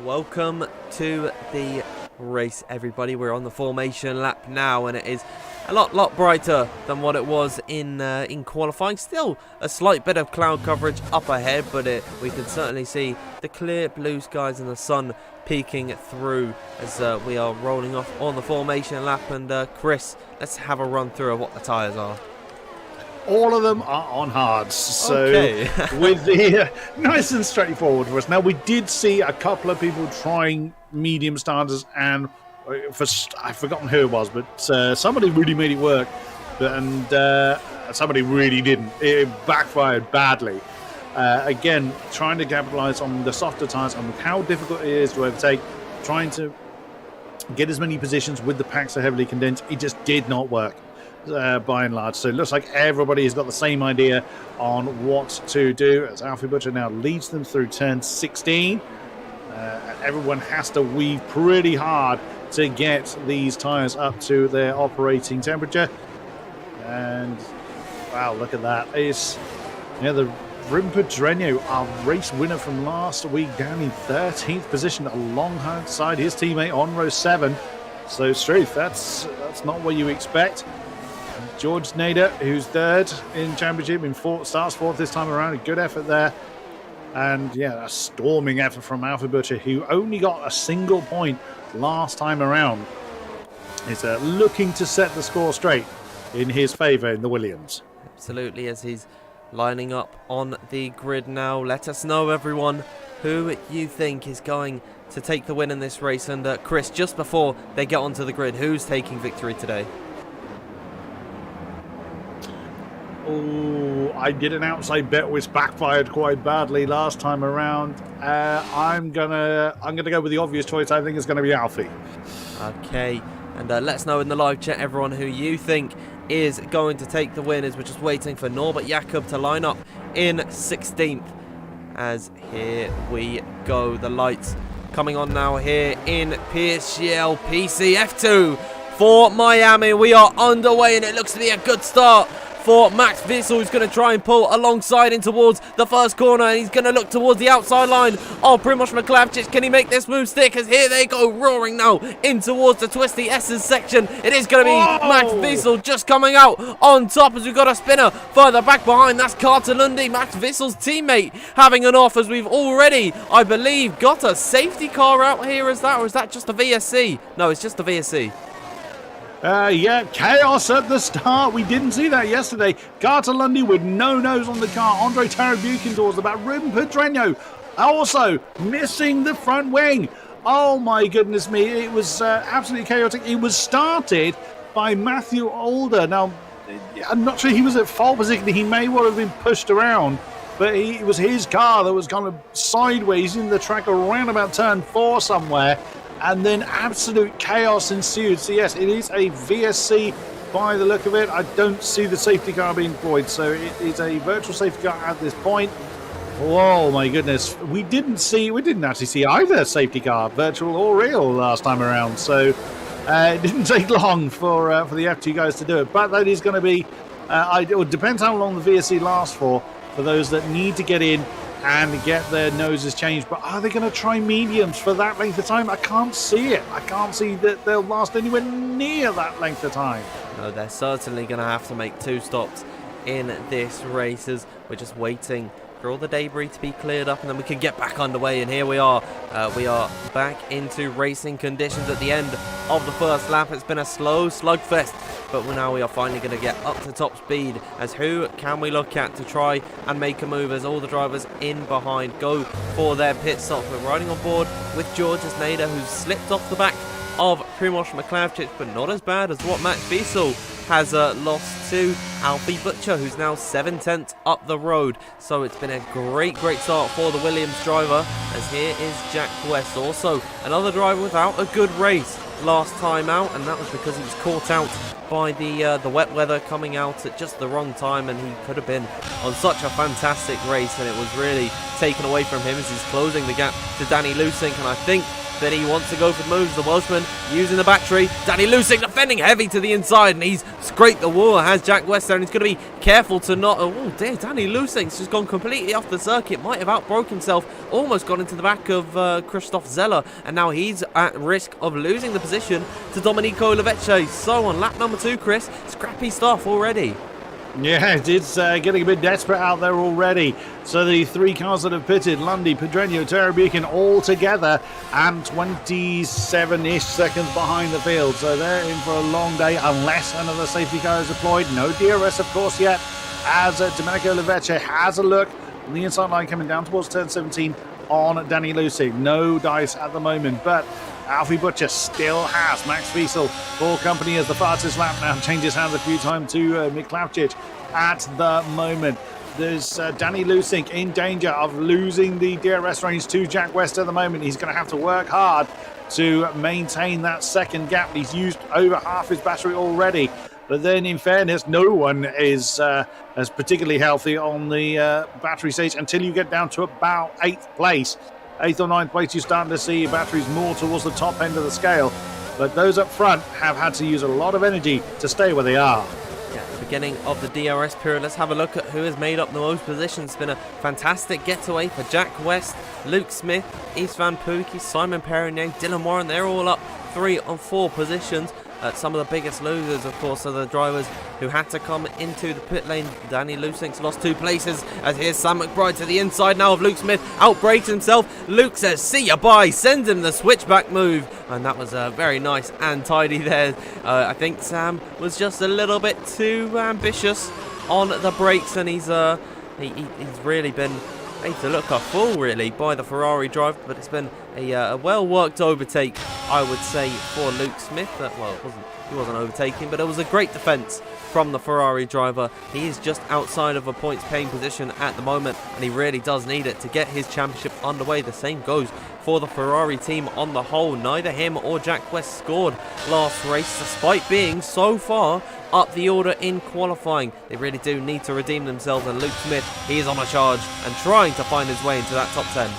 Welcome to the race, everybody. We're on the formation lap now, and it is a lot brighter than what it was in qualifying. Still a slight bit of cloud coverage up ahead, but we can certainly see the clear blue skies and the sun peeking through as we are rolling off on the formation lap. And Chris, let's have a run through of what the tyres are. All of them are on hards, so okay. with the nice and straightforward for us. Now, we did see a couple of people trying medium starters, and I've forgotten who it was, but somebody really made it work, and somebody really didn't. It backfired badly. Again, trying to capitalize on the softer tires and how difficult it is to overtake, trying to get as many positions with the packs so heavily condensed, it just did not work. By and large, so it looks like everybody has got the same idea on what to do as Alfie Butcher now leads them through turn 16. Everyone has to weave pretty hard to get these tyres up to their operating temperature, and wow, look at that. It's the Rimpadrenyo, our race winner from last week, down in 13th position alongside his teammate on row 7. So Struth, that's not what you expect. George Nader, who's third in championship, starts fourth this time around. A good effort there. And yeah, a storming effort from Alfie Butcher, who only got a single point last time around. Is looking to set the score straight in his favour in the Williams. Absolutely, as he's lining up on the grid now. Let us know, everyone, who you think is going to take the win in this race. And Chris, just before they get onto the grid, who's taking victory today? Oh, I did an outside bet which backfired quite badly last time around. I'm gonna go with the obvious choice. I think it's gonna be Alfie. Okay, and let us know in the live chat, everyone, who you think is going to take the win, as we're just waiting for Norbert Jakob to line up in 16th. As here we go, the lights coming on now here in PSGL PCF2 for Miami. We are underway, and it looks to be a good start for Max Wissel, who's going to try and pull alongside in towards the first corner, and he's going to look towards the outside line of Primoz Michalowicz. Can he make this move stick? As here they go roaring now in towards the Twisty S's section. It is going to be Max Wissel just coming out on top, as we've got a spinner further back behind. That's Carter Lundy, Max Wissel's teammate, having an off, as we've already, I believe, got a safety car out here. Or is that just a VSC? No, it's just a VSC. Yeah, chaos at the start. We didn't see that yesterday. Carter Lundy with no nose on the car. Andre Tarabukin towards the back. Rimpadrenyo also missing the front wing. Oh my goodness me. It was absolutely chaotic. It was started by Matthew Alder. Now, I'm not sure he was at fault position. He may well have been pushed around, but it was his car that was kind of sideways in the track around about turn 4 somewhere, and then absolute chaos ensued. So yes, it is a VSC by the look of it. I don't see the safety car being deployed, so it is a virtual safety car at this point. Oh my goodness, we didn't actually see either safety car, virtual or real, last time around. So it didn't take long for the F2 guys to do it, but that is going to be. It depends how long the VSC lasts for those that need to get in and get their noses changed. But are they going to try mediums for that length of time? I can't see it. I can't see that they'll last anywhere near that length of time. No, they're certainly going to have to make 2 stops in this race, as we're just waiting for all the debris to be cleared up, and then we can get back underway. And here we are back into racing conditions at the end of the first lap. It's been a slow slugfest, but now we are finally going to get up to top speed. As who can we look at to try and make a move, as all the drivers in behind go for their pit stop? We're riding on board with Georges Nader, who's slipped off the back of Primoz Miklavčić, but not as bad as what Max Wiesel has lost to Alfie Butcher, who's now 7/10 up the road. So it's been a great start for the Williams driver, as here is Jack West, also another driver without a good race last time out, and that was because he was caught out by the wet weather coming out at just the wrong time, and he could have been on such a fantastic race, and it was really taken away from him as he's closing the gap to Danny Lusink. And I think that he wants to go for the moves. The Welshman using the battery. Danny Lusink defending heavy to the inside, and he's scraped the wall. Has Jack West there, and he's going to be careful to not. Oh dear, Danny Lusink's just gone completely off the circuit. Might have outbroke himself. Almost got into the back of Christoph Zeller, and now he's at risk of losing the position to Domenico Levecce. So on lap number 2, Chris, scrappy stuff already. Yeah, it's getting a bit desperate out there already. So the 3 cars that have pitted, Lundy, Pedreño, Terrabucan, all together, and 27-ish seconds behind the field. So they're in for a long day unless another safety car is deployed. No DRS, of course, yet, as Domenico Levecce has a look on the inside line coming down towards turn 17 on Danny Lusink. No dice at the moment, but Alfie Butcher still has Max Wiesel for company as the fastest lap now changes hands a few times to Miklavčić at the moment. There's Danny Lusink in danger of losing the DRS range to Jack West at the moment. He's going to have to work hard to maintain that second gap. He's used over half his battery already. But then, in fairness, no one is as particularly healthy on the battery stage until you get down to about 8th place. 8th or 9th place, you're starting to see your batteries more towards the top end of the scale. But those up front have had to use a lot of energy to stay where they are. Yeah, at the beginning of the DRS period, let's have a look at who has made up the most positions. It's been a fantastic getaway for Jack West, Luke Smith, Istvan Pukki, Simon Perronier, Dylan Warren. They're all up 3 or 4 positions. Some of the biggest losers, of course, are the drivers who had to come into the pit lane. Danny Lusink's lost 2 places, as here's Sam McBride to the inside now of Luke Smith. Outbrakes himself. Luke says, see ya, bye. Sends him the switchback move. And that was very nice and tidy there. I think Sam was just a little bit too ambitious on the brakes, and he's really been made to look a fool, really, by the Ferrari driver. But it's been a well-worked overtake, I would say, for Luke Smith. Well, he wasn't overtaking, but it was a great defence from the Ferrari driver. He is just outside of a points-paying position at the moment, and he really does need it to get his championship underway. The same goes for the Ferrari team on the whole. Neither him or Jack West scored last race, despite being so far up the order in qualifying. They really do need to redeem themselves, and Luke Smith, he is on a charge and trying to find his way into that top 10.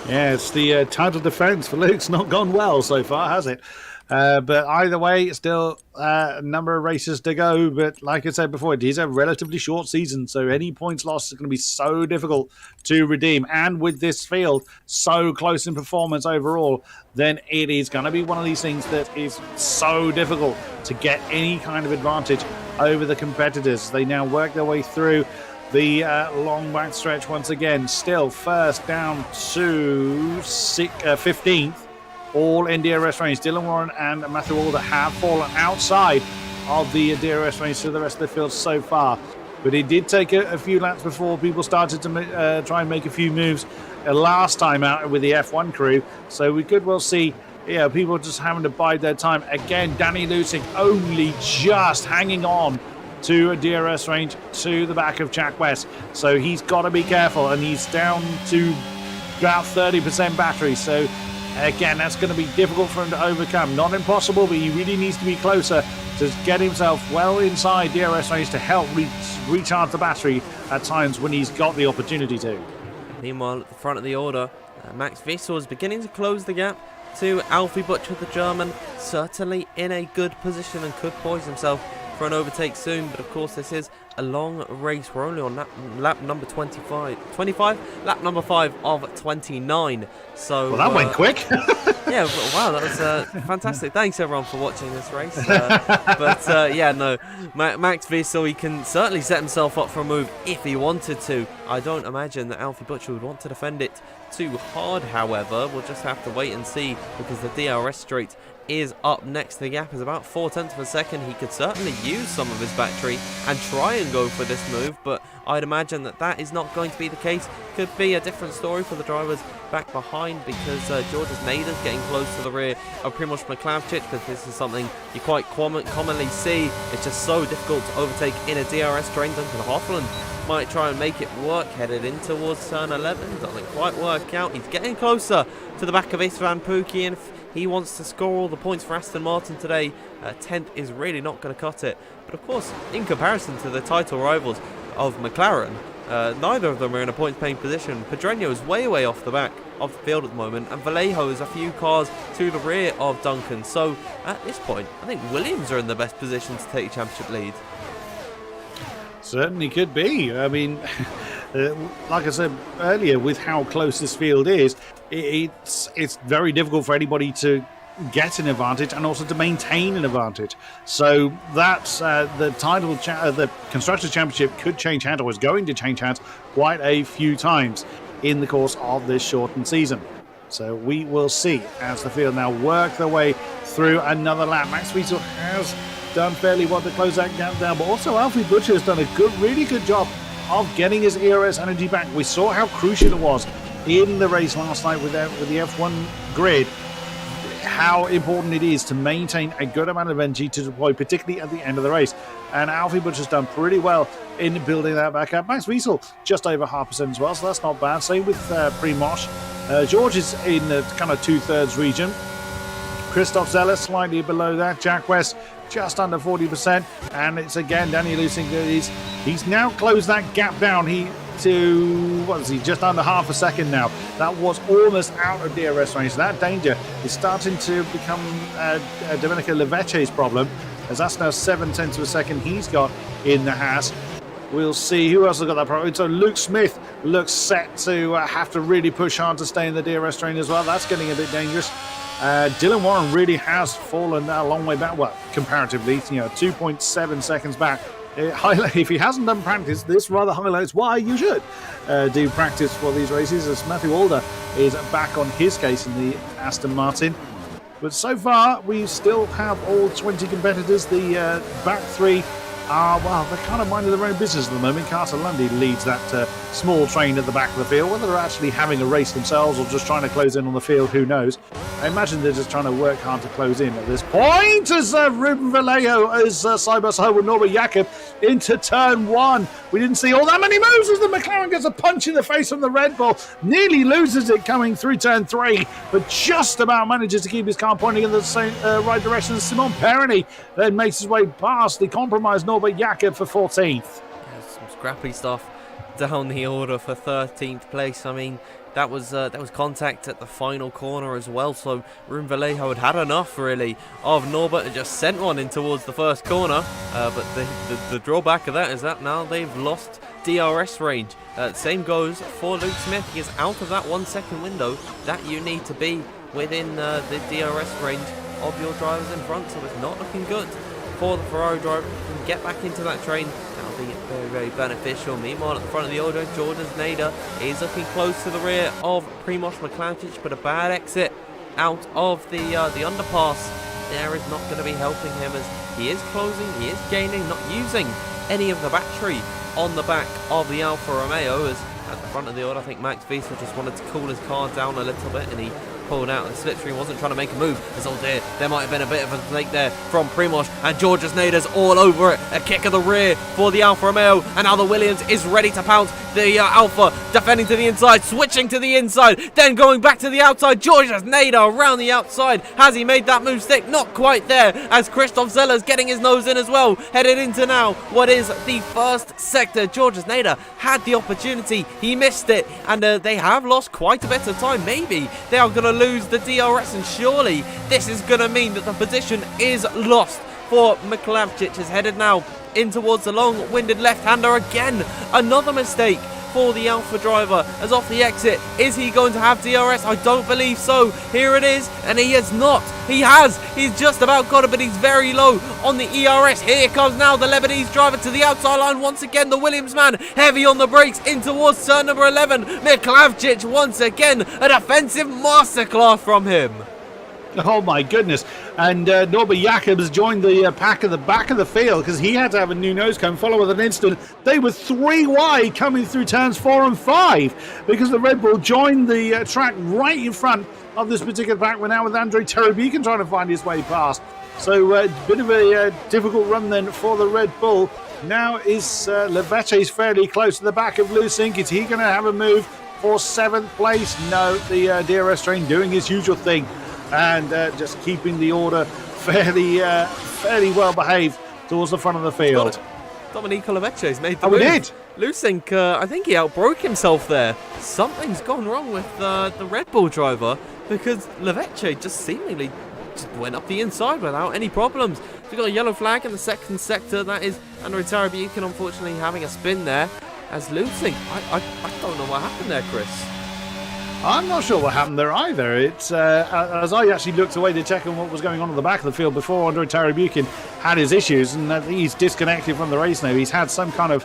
Yeah, it's the title defence for Luke's not gone well so far, has it? But either way, still a number of races to go. But like I said before, it is a relatively short season, so any points lost is going to be so difficult to redeem. And with this field so close in performance overall, then it is going to be one of these things that is so difficult to get any kind of advantage over the competitors. They now work their way through the long back stretch once again. Still first down to 15th. All in DRS range. Dylan Warren and Matthew Alder have fallen outside of the DRS range to the rest of the field so far. But it did take a few laps before people started to try and make a few moves last time out with the F1 crew. So we could well see Yeah, people just having to bide their time. Again, Danny Lusig only just hanging on to a DRS range to the back of Jack West. So he's got to be careful, and he's down to about 30% battery. So again, that's going to be difficult for him to overcome. Not impossible, but he really needs to be closer to get himself well inside DRS range to help recharge the battery at times when he's got the opportunity to. Meanwhile, at the front of the order, Max Wiesel is beginning to close the gap to Alfie Butcher, the German, certainly in a good position and could poise himself for an overtake soon. But of course, this is a long race. We're only on lap number 25, lap number 5 of 29. So well, that went quick. Yeah, wow, that was fantastic. Thanks everyone for watching this race. Yeah, no, Max Wiesel, he can certainly set himself up for a move if he wanted to. I don't imagine that Alfie Butcher would want to defend it too hard, however. We'll just have to wait and see, because the DRS straight is up next. The gap is about 0.4 of a second. He could certainly use some of his battery and try and go for this move, but I'd imagine that that is not going to be the case. Could be a different story for the drivers back behind, because George's Nader's getting close to the rear of Primoz Michalczyk, because this is something you quite commonly see. It's just so difficult to overtake in a DRS train. Duncan Hoffland might try and make it work, headed in towards turn 11. Doesn't quite work out. He's getting closer to the back of Istvan Pukki, and if he wants to score all the points for Aston Martin today, 10th is really not going to cut it. But of course, in comparison to the title rivals of McLaren, neither of them are in a points-paying position. Pedreño is way off the back of the field at the moment, and Vallejo is a few cars to the rear of Duncan. So at this point, I think Williams are in the best position to take the championship lead. Certainly could be. I mean, like I said earlier, with how close this field is, it's very difficult for anybody to get an advantage and also to maintain an advantage. So that's the title, the Constructors' Championship could change hands, or is going to change hands quite a few times in the course of this shortened season. So we will see as the field now work their way through another lap. Max Wiesel has done fairly well to close that gap down, but also Alfie Butcher has done a really good job of getting his ERS energy back. We saw how crucial it was in the race last night with the F1 grid, how important it is to maintain a good amount of energy to deploy, particularly at the end of the race. And Alfie Butcher's done pretty well in building that back up. Max Wiesel just over 0.5% as well, so that's not bad. Same with Primoz. George is in the kind of 2/3 region. Christoph Zeller slightly below that. Jack West just under 40%, and it's again Danny Lusig. He's now closed that gap down. Just under half a second now. That was almost out of DRS range. That danger is starting to become Domenico Levecche's problem, as that's now 0.7 of a second he's got in the Haas. We'll see who else has got that problem. So Luke Smith looks set to have to really push hard to stay in the DRS train as well. That's getting a bit dangerous. Dylan Warren really has fallen a long way back, well, comparatively, 2.7 seconds back. If he hasn't done practice, this rather highlights why you should do practice for these races, as Matthew Alder is back on his case in the Aston Martin. But so far, we still have all 20 competitors. The back three are, they're kind of minding their own business at the moment. Carter Lundy leads that small train at the back of the field. Whether they're actually having a race themselves or just trying to close in on the field, who knows? I imagine they're just trying to work hard to close in at this point, as Ruben Vallejo is side by side with Norbert Jakob into turn 1. We didn't see all that many moves as the McLaren gets a punch in the face from the Red Bull. Nearly loses it coming through turn 3, but just about manages to keep his car pointing in the same right direction as Simon Perroni. Then makes his way past the compromised Norbert Jakob for 14th. Yeah, some scrappy stuff down the order for 13th place. I mean, that was contact at the final corner as well, so Ruben Vallejo had enough really of Norbert and just sent one in towards the first corner, but the drawback of that is that now they've lost DRS range. Same goes for Luke Smith. He is out of that 1 second window that you need to be within the DRS range of your drivers in front, so it's not looking good for the Ferrari driver. Can get back into that train. That'll be very beneficial. Meanwhile, at the front of the order, Jordan Nader is looking close to the rear of Primoz Michalczyk, but a bad exit out of the underpass there is not going to be helping him, as he is closing, he is gaining, not using any of the battery on the back of the Alfa Romeo. As at the front of the order, I think Max Wiesel just wanted to cool his car down a little bit, and he pulled out. The slipstream wasn't trying to make a move. As oh dear, there might have been a bit of a mistake there from Primoz, and Georges Nader's all over it. A kick of the rear for the Alfa Romeo, and now the Williams is ready to pounce. The Alfa defending to the inside, switching to the inside, then going back to the outside. Georges Nader around the outside. Has he made that move stick? Not quite there, as Christoph Zeller's getting his nose in as well. Headed into now what is the first sector. Georges Nader had the opportunity, he missed it, and they have lost quite a bit of time. Maybe they are going to lose the DRS, and surely this is going to mean that the position is lost for Miklavčić. Is headed now in towards the long-winded left-hander again. Another mistake for the Alfa driver as off the exit. Is he going to have DRS? I don't believe so. Here it is, and he has not. He has. He's just about got it, but he's very low on the ERS. Here comes now the Lebanese driver to the outside line once again. The Williams man heavy on the brakes in towards turn number 11. Miklavčić once again. A defensive masterclass from him. Oh my goodness. And Norbert Jacobs joined the pack at the back of the field because he had to have a new nose cone, follow with an instant. They were 3 wide coming through turns 4 and 5 because the Red Bull joined the track right in front of this particular pack. We're now with Andrei Terabikhin trying to find his way past. So a bit of a difficult run then for the Red Bull. Now is Leveche's fairly close to the back of Lusink. Is he going to have a move for 7th place? No, the DRS train doing his usual thing and just keeping the order fairly well behaved towards the front of the field. Domenico Leveche's made the move. We did. Lusink, I think he outbroke himself there. Something's gone wrong with the Red Bull driver because Leveche just seemingly just went up the inside without any problems. We've got a yellow flag in the second sector. That is Andrei Terabikhin unfortunately having a spin there as Lusink. I don't know what happened there, Chris. I'm not sure what happened there either. It's as I actually looked away to check on what was going on at the back of the field before Andrei Terabikhin had his issues, and he's disconnected from the race now. He's had some kind of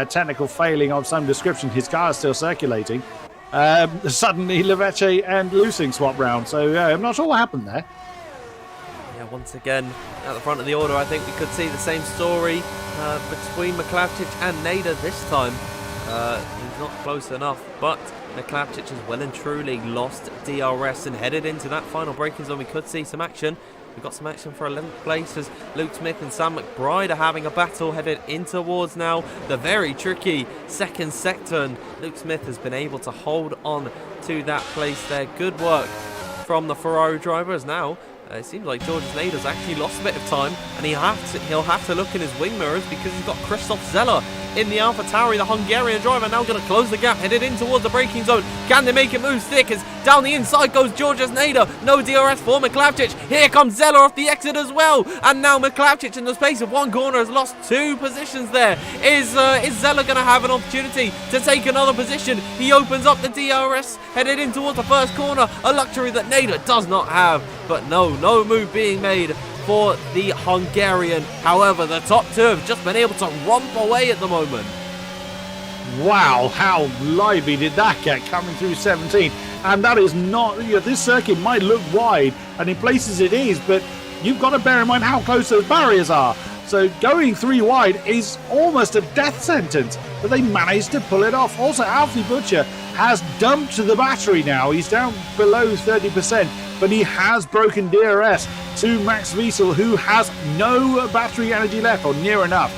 technical failing of some description. His car is still circulating. Suddenly, Leveche and Lusink swap round. So I'm not sure what happened there. Yeah, once again at the front of the order, I think we could see the same story between Miklavčić and Nader this time. He's not close enough, but Miklavčić has well and truly lost DRS and headed into that final braking zone. We could see some action. We've got some action for 11th place as Luke Smith and Sam McBride are having a battle headed in towards now the very tricky second sector, and Luke Smith has been able to hold on to that place there. Good work from the Ferrari drivers. Now it seems like Georges Nader's actually lost a bit of time, and he'll have to look in his wing mirrors because he's got Christoph Zeller in the AlphaTauri, the Hungarian driver, now going to close the gap, headed in towards the braking zone. Can they make it move thick as down the inside goes Georges Nader? No DRS for Miklavčić. Here comes Zeller off the exit as well, and now Miklavčić in the space of one corner has lost 2 positions there. Is Zeller going to have an opportunity to take another position? He opens up the DRS, headed in towards the first corner, a luxury that Nader does not have, but no move being made for the Hungarian. However, the top 2 have just been able to romp away at the moment. Wow, how lively did that get coming through 17? And that is not, this circuit might look wide, and in places it is, but you've got to bear in mind how close those barriers are. So going 3 wide is almost a death sentence, but they managed to pull it off. Also, Alfie Butcher has dumped to the battery now. He's down below 30%, but he has broken DRS to Max Wiesel, who has no battery energy left, or near enough.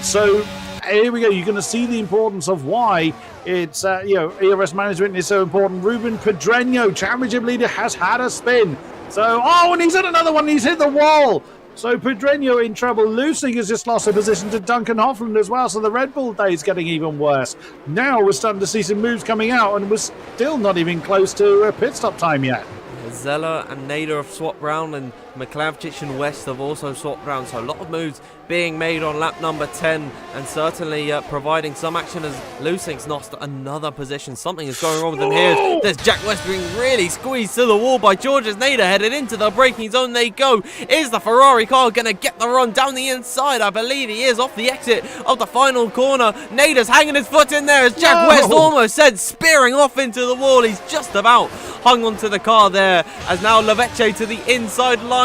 So here we go. You're going to see the importance of why it's ERS management is so important. Ruben Pedreño, championship leader, has had a spin. So and he's hit another one. He's hit the wall. So Pedreño in trouble. Lusink has just lost a position to Duncan Hoffland as well. So the Red Bull day is getting even worse. Now we're starting to see some moves coming out, and we're still not even close to pit stop time yet. Zeller and Nader have swapped round, and Miklavčić and West have also swapped round. So a lot of moves being made on lap number 10, and certainly providing some action as Lusink's lost another position. Something is going wrong with them here. There's Jack West being really squeezed to the wall by Georges Nader. Headed into the braking zone they go. Is the Ferrari car going to get the run down the inside? I believe he is off the exit of the final corner. Nader's hanging his foot in there as Jack West almost said spearing off into the wall. He's just about hung onto the car there as now Leveche to the inside line.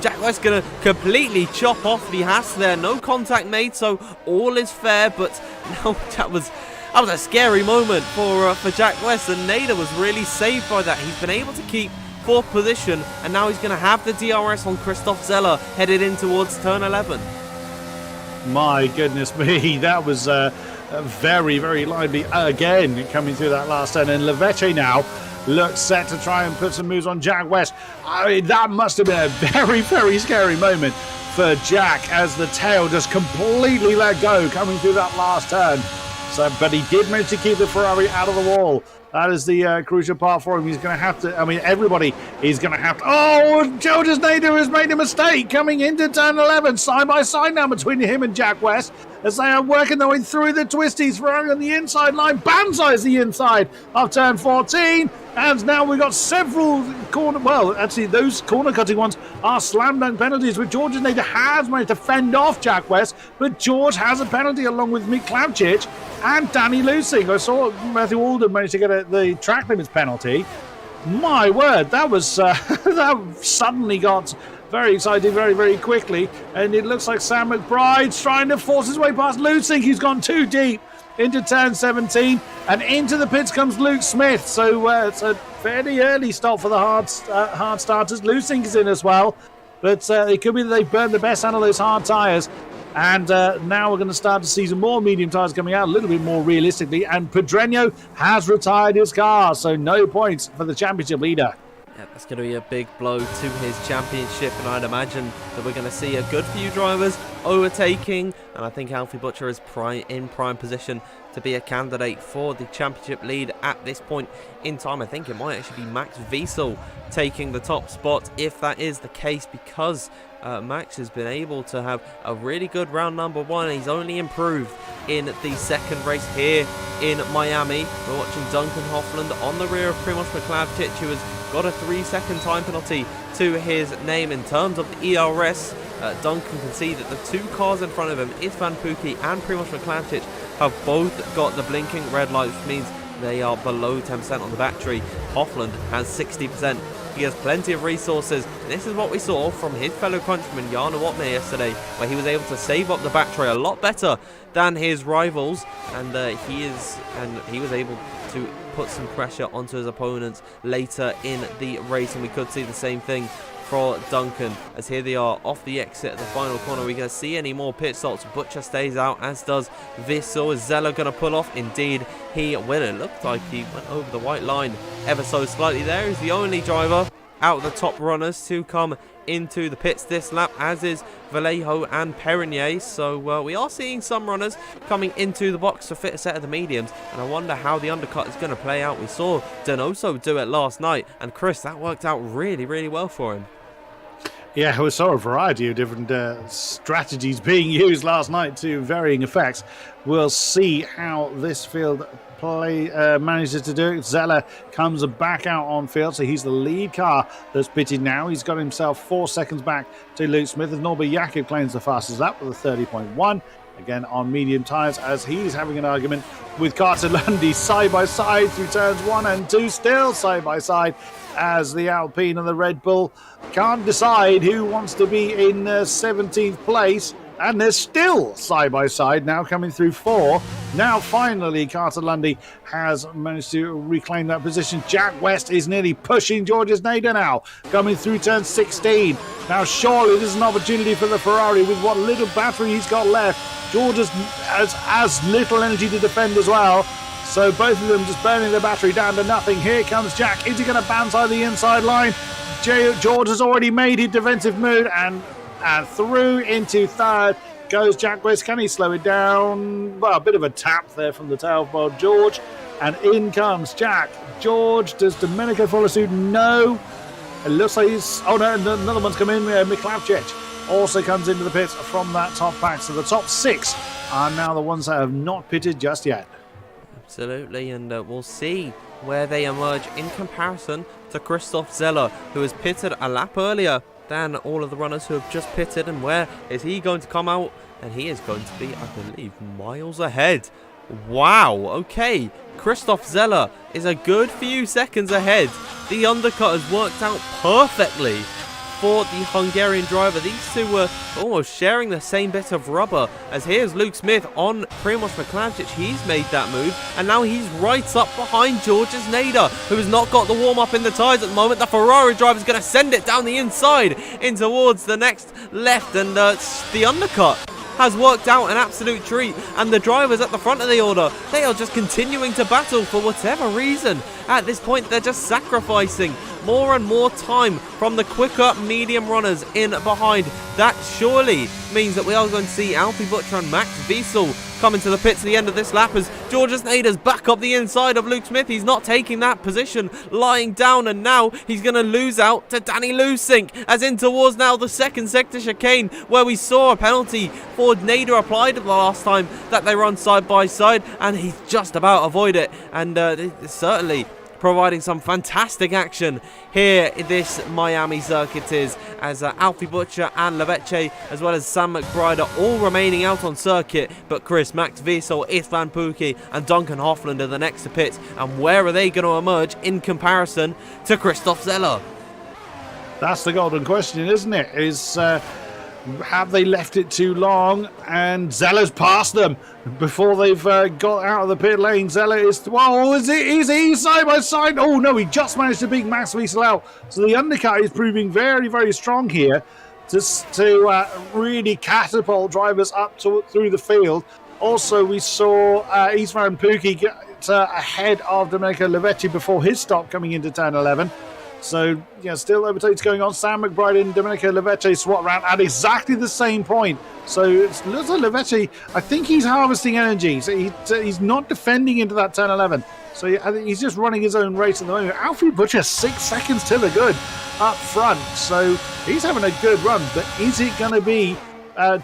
Jack West going to completely chop off the Haas there. No contact made, so all is fair, but now that was That was a scary moment for Jack West, and Nader was really saved by that. He's been able to keep 4th position, and now he's going to have the DRS on Christoph Zeller headed in towards turn 11. My goodness me, that was very, very lively again coming through that last turn. And Leveche now looks set to try and put some moves on Jack West. I mean, that must have been a very, very scary moment for Jack as the tail just completely let go coming through that last turn. So, but he did manage to keep the Ferrari out of the wall. That is the crucial part for him. He's going to have to, I mean, everybody is going to have to. Oh, Jonas Nader has made a mistake coming into turn 11. Side by side now between him and Jack West as they are working their way through the twisties. Ferrari on the inside line. Banzai is the inside of turn 14. And now we've got several corner, well, actually those corner cutting ones are slam dunk penalties, which George Nader has managed to fend off Jack West, but George has a penalty along with Mick Klavcic and Danny Lusing. I saw Matthew Alden manage to get the track limits penalty. My word, that was that suddenly got very exciting very, very quickly, and it looks like Sam McBride's trying to force his way past Lusing. He's gone too deep into turn 17, and into the pits comes Luke Smith. So it's a fairly early stop for the hard starters. Lusing is in as well, but it could be that they've burned the best out of those hard tyres. And now we're going to start to see some more medium tyres coming out a little bit more realistically. And Pedreño has retired his car, so no points for the championship leader. Yeah, that's going to be a big blow to his championship, and I'd imagine that we're going to see a good few drivers overtaking, and I think Alfie Butcher is in prime position to be a candidate for the championship lead at this point in time. I think it might actually be Max Wiesel taking the top spot if that is the case, because Max has been able to have a really good round number 1. He's only improved in the second race here in Miami. We're watching Duncan Hoffland on the rear of Primož Michalčič, who has got a 3-second time penalty to his name. In terms of the ERS, Duncan can see that the 2 cars in front of him, Istvan Pukki and Primož Michalčič, have both got the blinking red light, which means they are below 10% on the battery. Hoffland has 60%. He has plenty of resources. This is what we saw from his fellow countryman Jarno Opner yesterday, where he was able to save up the battery a lot better than his rivals, and he was able to put some pressure onto his opponents later in the race, and we could see the same thing for Duncan, as here they are off the exit at the final corner. Are we going to see any more pit stops? Butcher stays out, as does Wiesel. Is Zeller going to pull off? Indeed he will. It looked like he went over the white line ever so slightly there. He's the only driver out of the top runners to come into the pits this lap, as is Vallejo and Perronier. So we are seeing some runners coming into the box to fit a set of the mediums, and I wonder how the undercut is going to play out. We saw Donoso do it last night, and Chris, that worked out really, really well for him. Yeah, we saw a variety of different strategies being used last night to varying effects. We'll see how this field manages to do it. Zeller comes back out on field, so he's the lead car that's pitted now. He's got himself 4 seconds back to Luke Smith, as Norbert Jakob claims the fastest lap with a 30.1. Again on medium tyres, as he's having an argument with Carter Lundy side by side through turns 1 and 2, still side by side, as the Alpine and the Red Bull can't decide who wants to be in 17th place. And they're still side by side now, coming through 4. Now finally Carter Lundy has managed to reclaim that position. Jack West is nearly pushing Georges Nader now, coming through turn 16. Now surely this is an opportunity for the Ferrari with what little battery he's got left. Georges has as little energy to defend as well. So both of them just burning the battery down to nothing. Here comes Jack. Is he going to bounce out the inside line? George has already made his defensive move, and through into third goes Jack West. Can he slow it down? Well, a bit of a tap there from the tail of George. And in comes Jack. George, does Domenico follow suit? No. It looks like he's... Oh, no, another one's come in. Michalčič also comes into the pits from that top pack. So the top 6 are now the ones that have not pitted just yet. Absolutely, and we'll see where they emerge in comparison to Christoph Zeller, who has pitted a lap earlier than all of the runners who have just pitted. And where is he going to come out? And he is going to be, I believe, miles ahead. Wow, okay. Christoph Zeller is a good few seconds ahead. The undercut has worked out perfectly for the Hungarian driver. These two were almost sharing the same bit of rubber, as here's Luke Smith on Primoz Roglic. He's made that move, and now he's right up behind Georges Nader, who has not got the warm-up in the tyres at the moment. The Ferrari driver is going to send it down the inside in towards the next left, and the undercut has worked out an absolute treat, and the drivers at the front of the order, they are just continuing to battle for whatever reason. At this point, they're just sacrificing more and more time from the quicker medium runners in behind. That surely means that we are going to see Alfie Butcher and Max Wiesel coming to the pits at the end of this lap, as Georges Nader's back up the inside of Luke Smith. He's not taking that position, lying down, and now he's going to lose out to Danny Lusink, as in towards now the second sector chicane, where we saw a penalty for Nader applied the last time that they run side by side, and he's just about avoid it, and certainly providing some fantastic action here in this Miami circuit is, as Alfie Butcher and Leveche, as well as Sam McBride, are all remaining out on circuit. But Chris, Max Wiesel, Istvan Pukki and Duncan Hoffland are the next to pit, and where are they going to emerge in comparison to Christoph Zeller? That's the golden question, isn't it? Have they left it too long? And Zeller's passed them before they've got out of the pit lane. Zeller is, well, is he side by side? Oh no, he just managed to beat Max Wiesel out. So the undercut is proving very, very strong here to really catapult drivers up through the field. Also, we saw Istvan Pukki get ahead of Domenico Leveche before his stop coming into turn 11. So, yeah, still overtakes going on. Sam McBride and Domenico Leveche swap round at exactly the same point. So, it's Leveche, I think he's harvesting energy. So, he's not defending into that turn 11. So, I think he's just running his own race at the moment. Alfie Butcher, 6 seconds to the good up front. So, he's having a good run. But is it going to be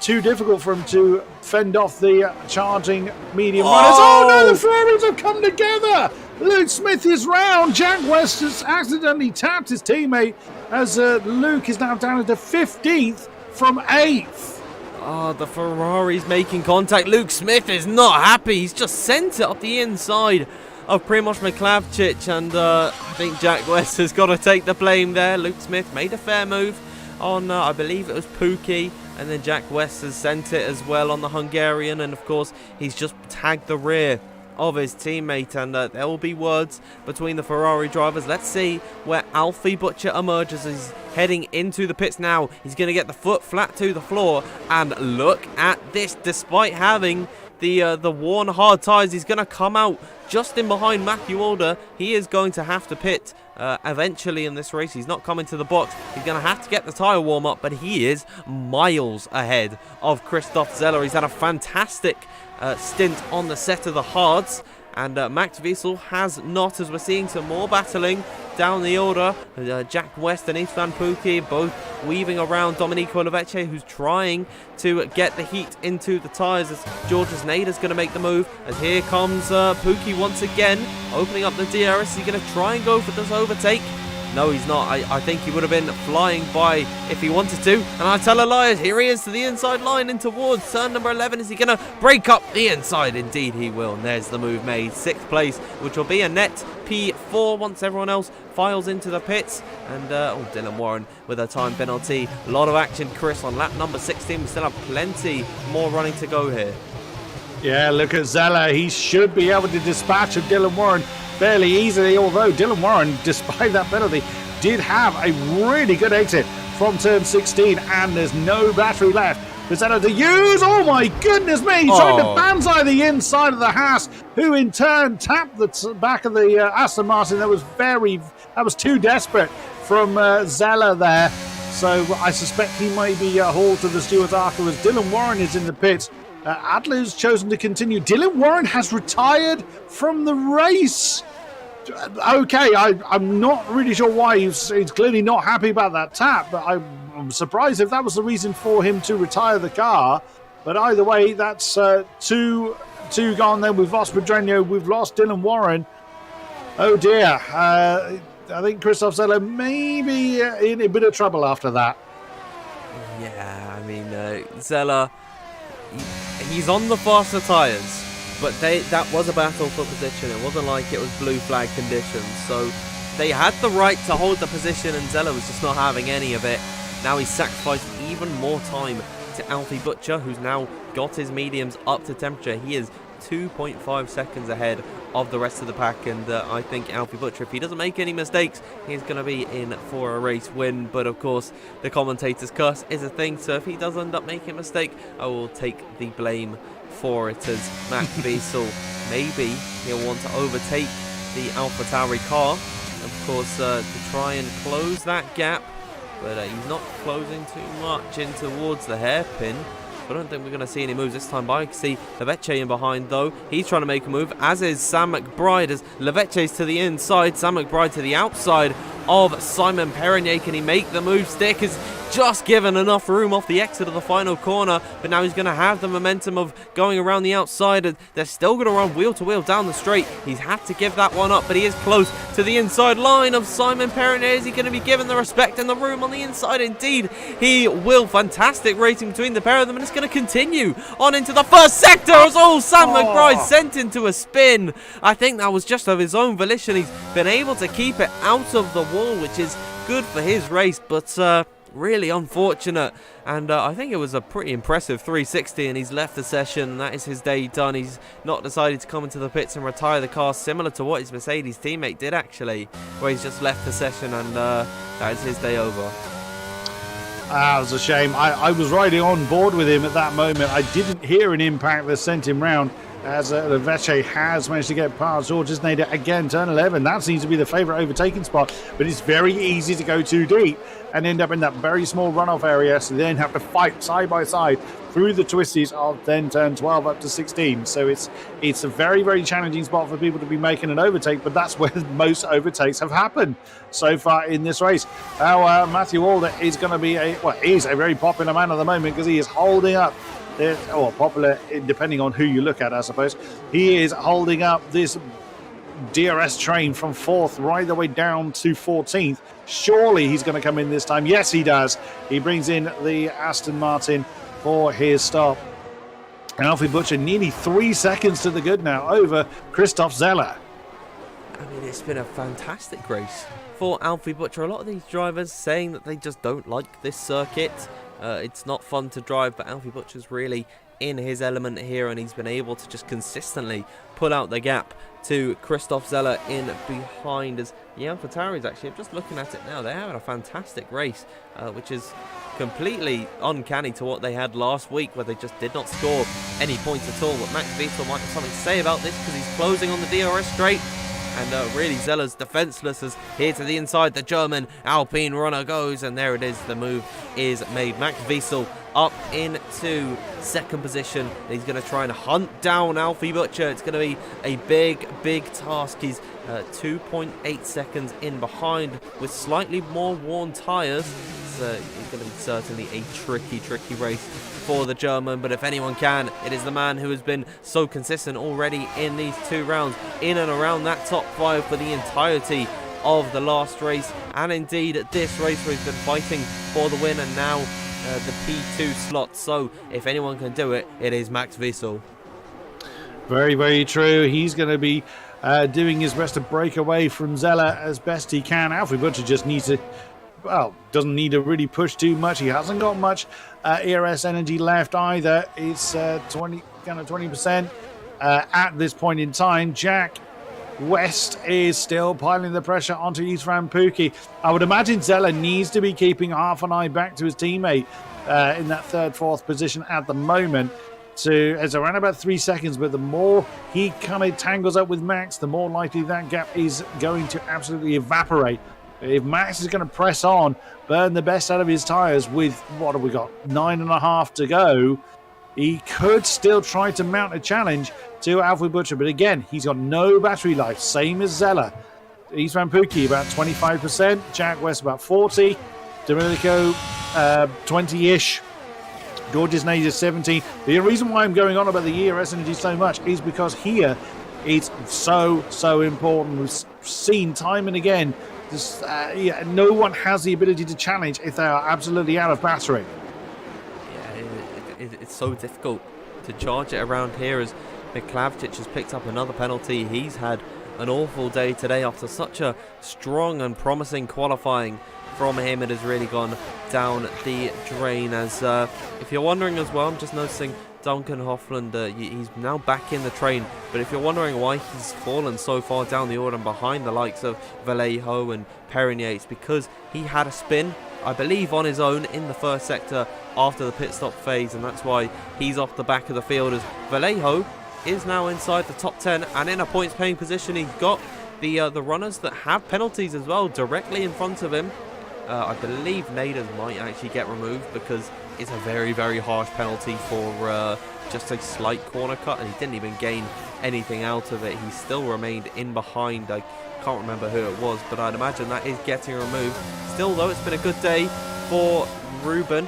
too difficult for him to fend off the charging medium runners? Oh, no, the Ferraris have come together. Luke Smith is round. Jack West has accidentally tapped his teammate, as Luke is now down into 15th from 8th. Oh, the Ferrari's making contact. Luke Smith is not happy. He's just sent it up the inside of Primoz Roglic, and I think Jack West has got to take the blame there. Luke Smith made a fair move on, I believe it was Pukki, and then Jack West has sent it as well on the Hungarian, and of course he's just tagged the rear of his teammate, and there will be words between the Ferrari drivers. Let's see where Alfie Butcher emerges. He's heading into the pits now. He's going to get the foot flat to the floor, and look at this. Despite having the worn hard tyres, he's going to come out just in behind Matthew Alder. He is going to have to pit eventually in this race. He's not coming to the box. He's going to have to get the tyre warm up, but he is miles ahead of Christoph Zeller. He's had a fantastic stint on the set of the hards, and Max Wiesel has not, as we're seeing some more battling down the order. Jack West and Istvan Pukki both weaving around Domenico Leveche, who's trying to get the heat into the tyres, as Georges Nader's going to make the move, as here comes Pukki once again, opening up the DRS. Is he going to try and go for this overtake? No, he's not. I think he would have been flying by if he wanted to. And I tell a lie, here he is to the inside line in towards turn number 11. Is he going to break up the inside? Indeed he will. And there's the move made. 6th place, which will be a net P4 once everyone else files into the pits. And Dylan Warren with a time penalty. A lot of action, Chris, on lap number 16. We still have plenty more running to go here. Yeah, look at Zeller. He should be able to dispatch of Dylan Warren fairly easily, although Dylan Warren, despite that penalty, did have a really good exit from turn 16, and there's no battery left for Zeller to use. Oh my goodness me, he's trying to banzai the inside of the Haas, who in turn tapped the back of the Aston Martin. That was too desperate from Zeller there. So I suspect he might be hauled to the stewards afterwards. Dylan Warren is in the pits. Adler's chosen to continue. Dylan Warren has retired from the race. Okay, I'm not really sure why. He's clearly not happy about that tap, but I'm surprised if that was the reason for him to retire the car. But either way, that's two gone then. We've lost Pedreño, we've lost Dylan Warren. Oh dear. I think Christoph Zeller may be in a bit of trouble after that. Yeah, I mean, Zeller, he's on the faster tyres, but that was a battle for position. It wasn't like it was blue flag conditions, so they had the right to hold the position, and Zeller was just not having any of it. Now he's sacrificed even more time to Alfie Butcher, who's now got his mediums up to temperature. He is 2.5 seconds ahead of the rest of the pack, and I think Alfie Butcher, if he doesn't make any mistakes, he's going to be in for a race win. But of course, the commentator's curse is a thing, so if he does end up making a mistake, I will take the blame for it, as Max Wiesel, maybe he'll want to overtake the AlphaTauri car, of course, to try and close that gap, but he's not closing too much in towards the hairpin. I don't think we're going to see any moves this time, but I can see Leveche in behind, though. He's trying to make a move, as is Sam McBride, as Leveche's to the inside, Sam McBride to the outside of Simon Perronier. Can he make the move stick? Is just given enough room off the exit of the final corner, but now he's going to have the momentum of going around the outside, and they're still going to run wheel to wheel down the straight. He's had to give that one up, but he is close to the inside line of Simon Perronier. Is he going to be given the respect and the room on the inside? Indeed, he will. Fantastic racing between the pair of them, and it's going to continue on into the first sector as Sam McBride sent into a spin. I think that was just of his own volition. He's been able to keep it out of the wall, which is good for his race, but really unfortunate. And I think it was a pretty impressive 360, and he's left the session. That is his day done. He's not decided to come into the pits and retire the car, similar to what his Mercedes teammate did actually, where he's just left the session, and that is his day over. It was a shame. I was riding on board with him at that moment. I didn't hear an impact that sent him round, as Leveche has managed to get past George Isnader again, turn 11. That seems to be the favourite overtaking spot, but it's very easy to go too deep and end up in that very small runoff area, so then have to fight side by side through the twisties of then turn 12 up to 16. So it's a very, very challenging spot for people to be making an overtake, but that's where most overtakes have happened so far in this race. Now, Matthew Walder is going to be he's a very popular man at the moment, because he is holding up popular depending on who you look at, I suppose. He is holding up this DRS train from 4th right the way down to 14th. Surely he's going to come in this time. Yes, he does. He brings in the Aston Martin for his stop. And Alfie Butcher nearly 3 seconds to the good now over Christoph Zeller. I mean, it's been a fantastic race for Alfie Butcher. A lot of these drivers saying that they just don't like this circuit. It's not fun to drive, but Alfie Butcher's really in his element here, and he's been able to just consistently pull out the gap to Christoph Zeller in behind. As the AlphaTauri's actually, I'm just looking at it now, they're having a fantastic race, which is completely uncanny to what they had last week, where they just did not score any points at all. But Max Wiesel might have something to say about this, because he's closing on the DRS straight. And really, Zeller's defenseless, as here to the inside, the German Alpine runner goes, and there it is, the move is made. Max Wiesel up into second position. He's going to try and hunt down Alfie Butcher. It's going to be a big, big task. He's 2.8 seconds in behind with slightly more worn tyres. It's going to be certainly a tricky race for the German, but if anyone can, it is the man who has been so consistent already in these 2 rounds, in and around that top 5 for the entirety of the last race, and indeed this race where he's been fighting for the win, and now the P2 slot. So if anyone can do it, it is Max Wiesel. Very, very true. He's going to be doing his best to break away from Zeller as best he can. Alfie Butcher just needs to, doesn't need to really push too much. He hasn't got much ERS energy left either. It's 20% at this point in time. Jack West is still piling the pressure onto István Pukki. I would imagine Zeller needs to be keeping half an eye back to his teammate in that 3rd, 4th position at the moment. It's around about 3 seconds, but the more he kind of tangles up with Max, the more likely that gap is going to absolutely evaporate. If Max is going to press on, burn the best out of his tyres with, what have we got, 9.5 to go, he could still try to mount a challenge to Alfie Butcher. But again, he's got no battery life, same as Zeller. István Pukki about 25%, Jack West about 40%, Domenico 20-ish, George Isnader 17. The reason why I'm going on about the ERS energy so much is because here it's so important. We've seen time and again, no one has the ability to challenge if they are absolutely out of battery. Yeah, it's so difficult to charge it around here, as Miklavčić has picked up another penalty. He's had an awful day today after such a strong and promising qualifying from him, it has really gone down the drain. As if you're wondering as well, I'm just noticing Duncan Hoffland, he's now back in the train, but if you're wondering why he's fallen so far down the order and behind the likes of Vallejo and Perrinier, it's because he had a spin, I believe, on his own in the first sector after the pit stop phase, and that's why he's off the back of the field, as Vallejo is now inside the top 10 and in a points paying position. He's got the runners that have penalties as well directly in front of him. I believe Naders might actually get removed because it's a very, very harsh penalty for just a slight corner cut, and he didn't even gain anything out of it. He still remained in behind. I can't remember who it was, but I'd imagine that is getting removed. Still, though, it's been a good day for Ruben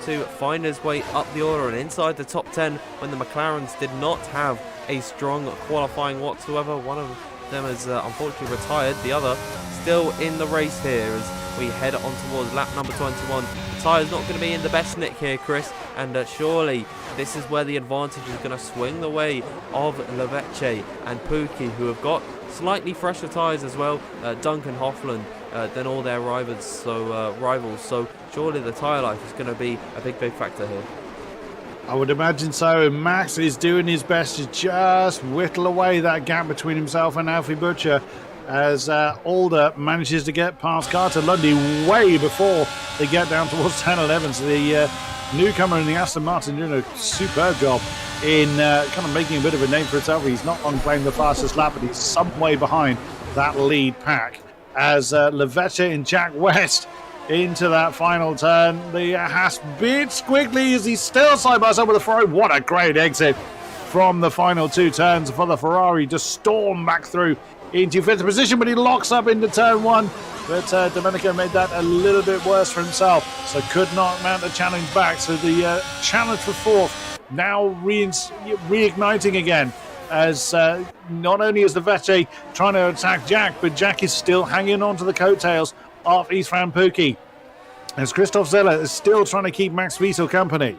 to find his way up the order and inside the top 10 when the McLarens did not have a strong qualifying whatsoever. One of them has unfortunately retired, the other still in the race here as we head on towards lap number 21. The tyre's not going to be in the best nick here, Chris, and surely this is where the advantage is going to swing the way of Leveche and Pookie, who have got slightly fresher tyres as well, Duncan Hoffland, than all their rivals. So surely the tyre life is going to be a big factor here. I would imagine so. Max is doing his best to just whittle away that gap between himself and Alfie Butcher, as Alder manages to get past Carter Lundy way before they get down towards 10-11. So the newcomer in the Aston Martin doing a superb job in kind of making a bit of a name for itself. He's not on claim the fastest lap, but he's some way behind that lead pack. As Leveche and Jack West into that final turn. The Haas bit squiggly as he's still side by side with the Ferrari. What a great exit from the final two turns for the Ferrari to storm back through into fifth position, but he locks up into turn one. But Domenico made that a little bit worse for himself, so could not mount a challenge back. So the challenge for fourth now reigniting again, as not only is the Leveche trying to attack Jack, but Jack is still hanging on to the coattails of Istvan Pookie, as Christoph Zeller is still trying to keep Max Wiesel company.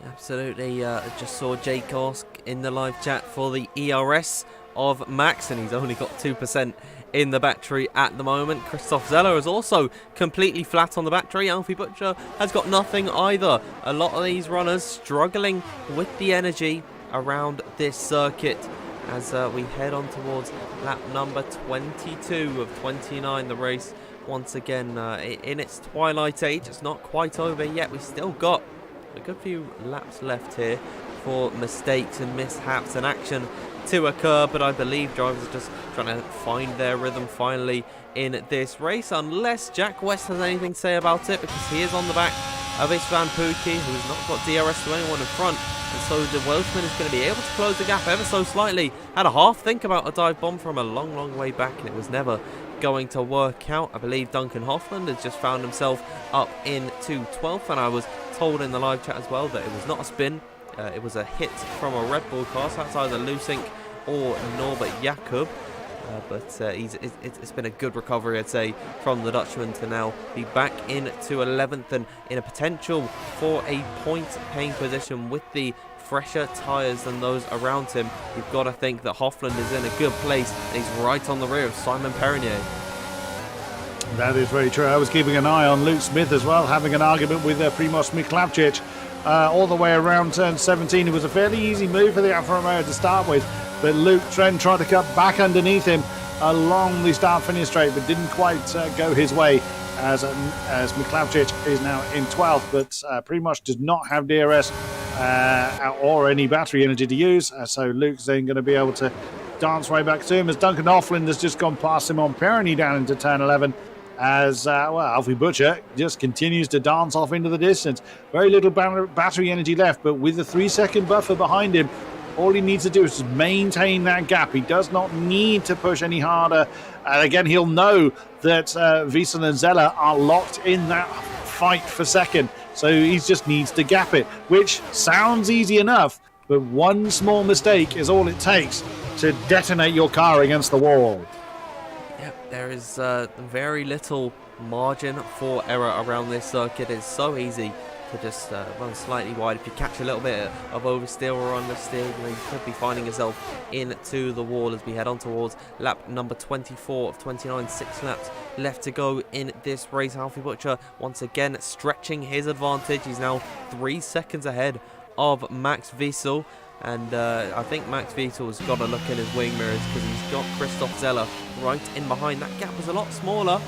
Absolutely. I just saw Jake ask in the live chat for the ERS of Max, and he's only got 2% in the battery at the moment. Christoph Zeller is also completely flat on the battery. Alfie Butcher has got nothing either. A lot of these runners struggling with the energy around this circuit as we head on towards lap number 22 of 29. The race once again in its twilight age. It's not quite over yet. We've still got a good few laps left here for mistakes and mishaps and action to occur, but I believe drivers are just trying to find their rhythm finally in this race, unless Jack West has anything to say about it, because he is on the back of Istvan Pookie, who has not got DRS to anyone in front, and so the Welshman is going to be able to close the gap ever so slightly. Had a half think about a dive bomb from a long way back, and it was never going to work out. I believe Duncan Hoffland has just found himself up into 12th, and I was told in the live chat as well that it was not a spin. It was a hit from a Red Bull car, so that's either Lusink or Norbert Jakob. But it's been a good recovery, I'd say, from the Dutchman to now be back into 11th and in a potential for a point-paying position with the fresher tyres than those around him. You've got to think that Hoffland is in a good place, and he's right on the rear of Simon Perrinier. That is very true. I was keeping an eye on Luke Smith as well, having an argument with Primoz Miklavčić all the way around turn 17. It was a fairly easy move for the Alfa Romeo to start with, but Luke Trent tried to cut back underneath him along the start-finish straight, but didn't quite go his way, as Miklavčić is now in 12th. But Primoz does not have DRS or any battery energy to use, so Luke's then going to be able to dance right back to him, as Duncan Hoffland has just gone past him on Perrinier down into turn 11, as Alfie Butcher just continues to dance off into the distance. Very little battery energy left, but with the 3-second buffer behind him, all he needs to do is maintain that gap. He does not need to push any harder. And again, he'll know that Wiesel and Zeller are locked in that fight for second, so he just needs to gap it, which sounds easy enough, but one small mistake is all it takes to detonate your car against the wall. Yep, there is very little margin for error around this circuit. It's so easy to just run slightly wide. If you catch a little bit of oversteer or understeer, you could be finding yourself into the wall as we head on towards lap number 24 of 29. 6 laps left to go in this race. Alfie Butcher once again stretching his advantage. He's now 3 seconds ahead of Max Wiesel. And I think Max Wiesel's got to look in his wing mirrors because he's got Christoph Zeller right in behind. That gap was a lot smaller.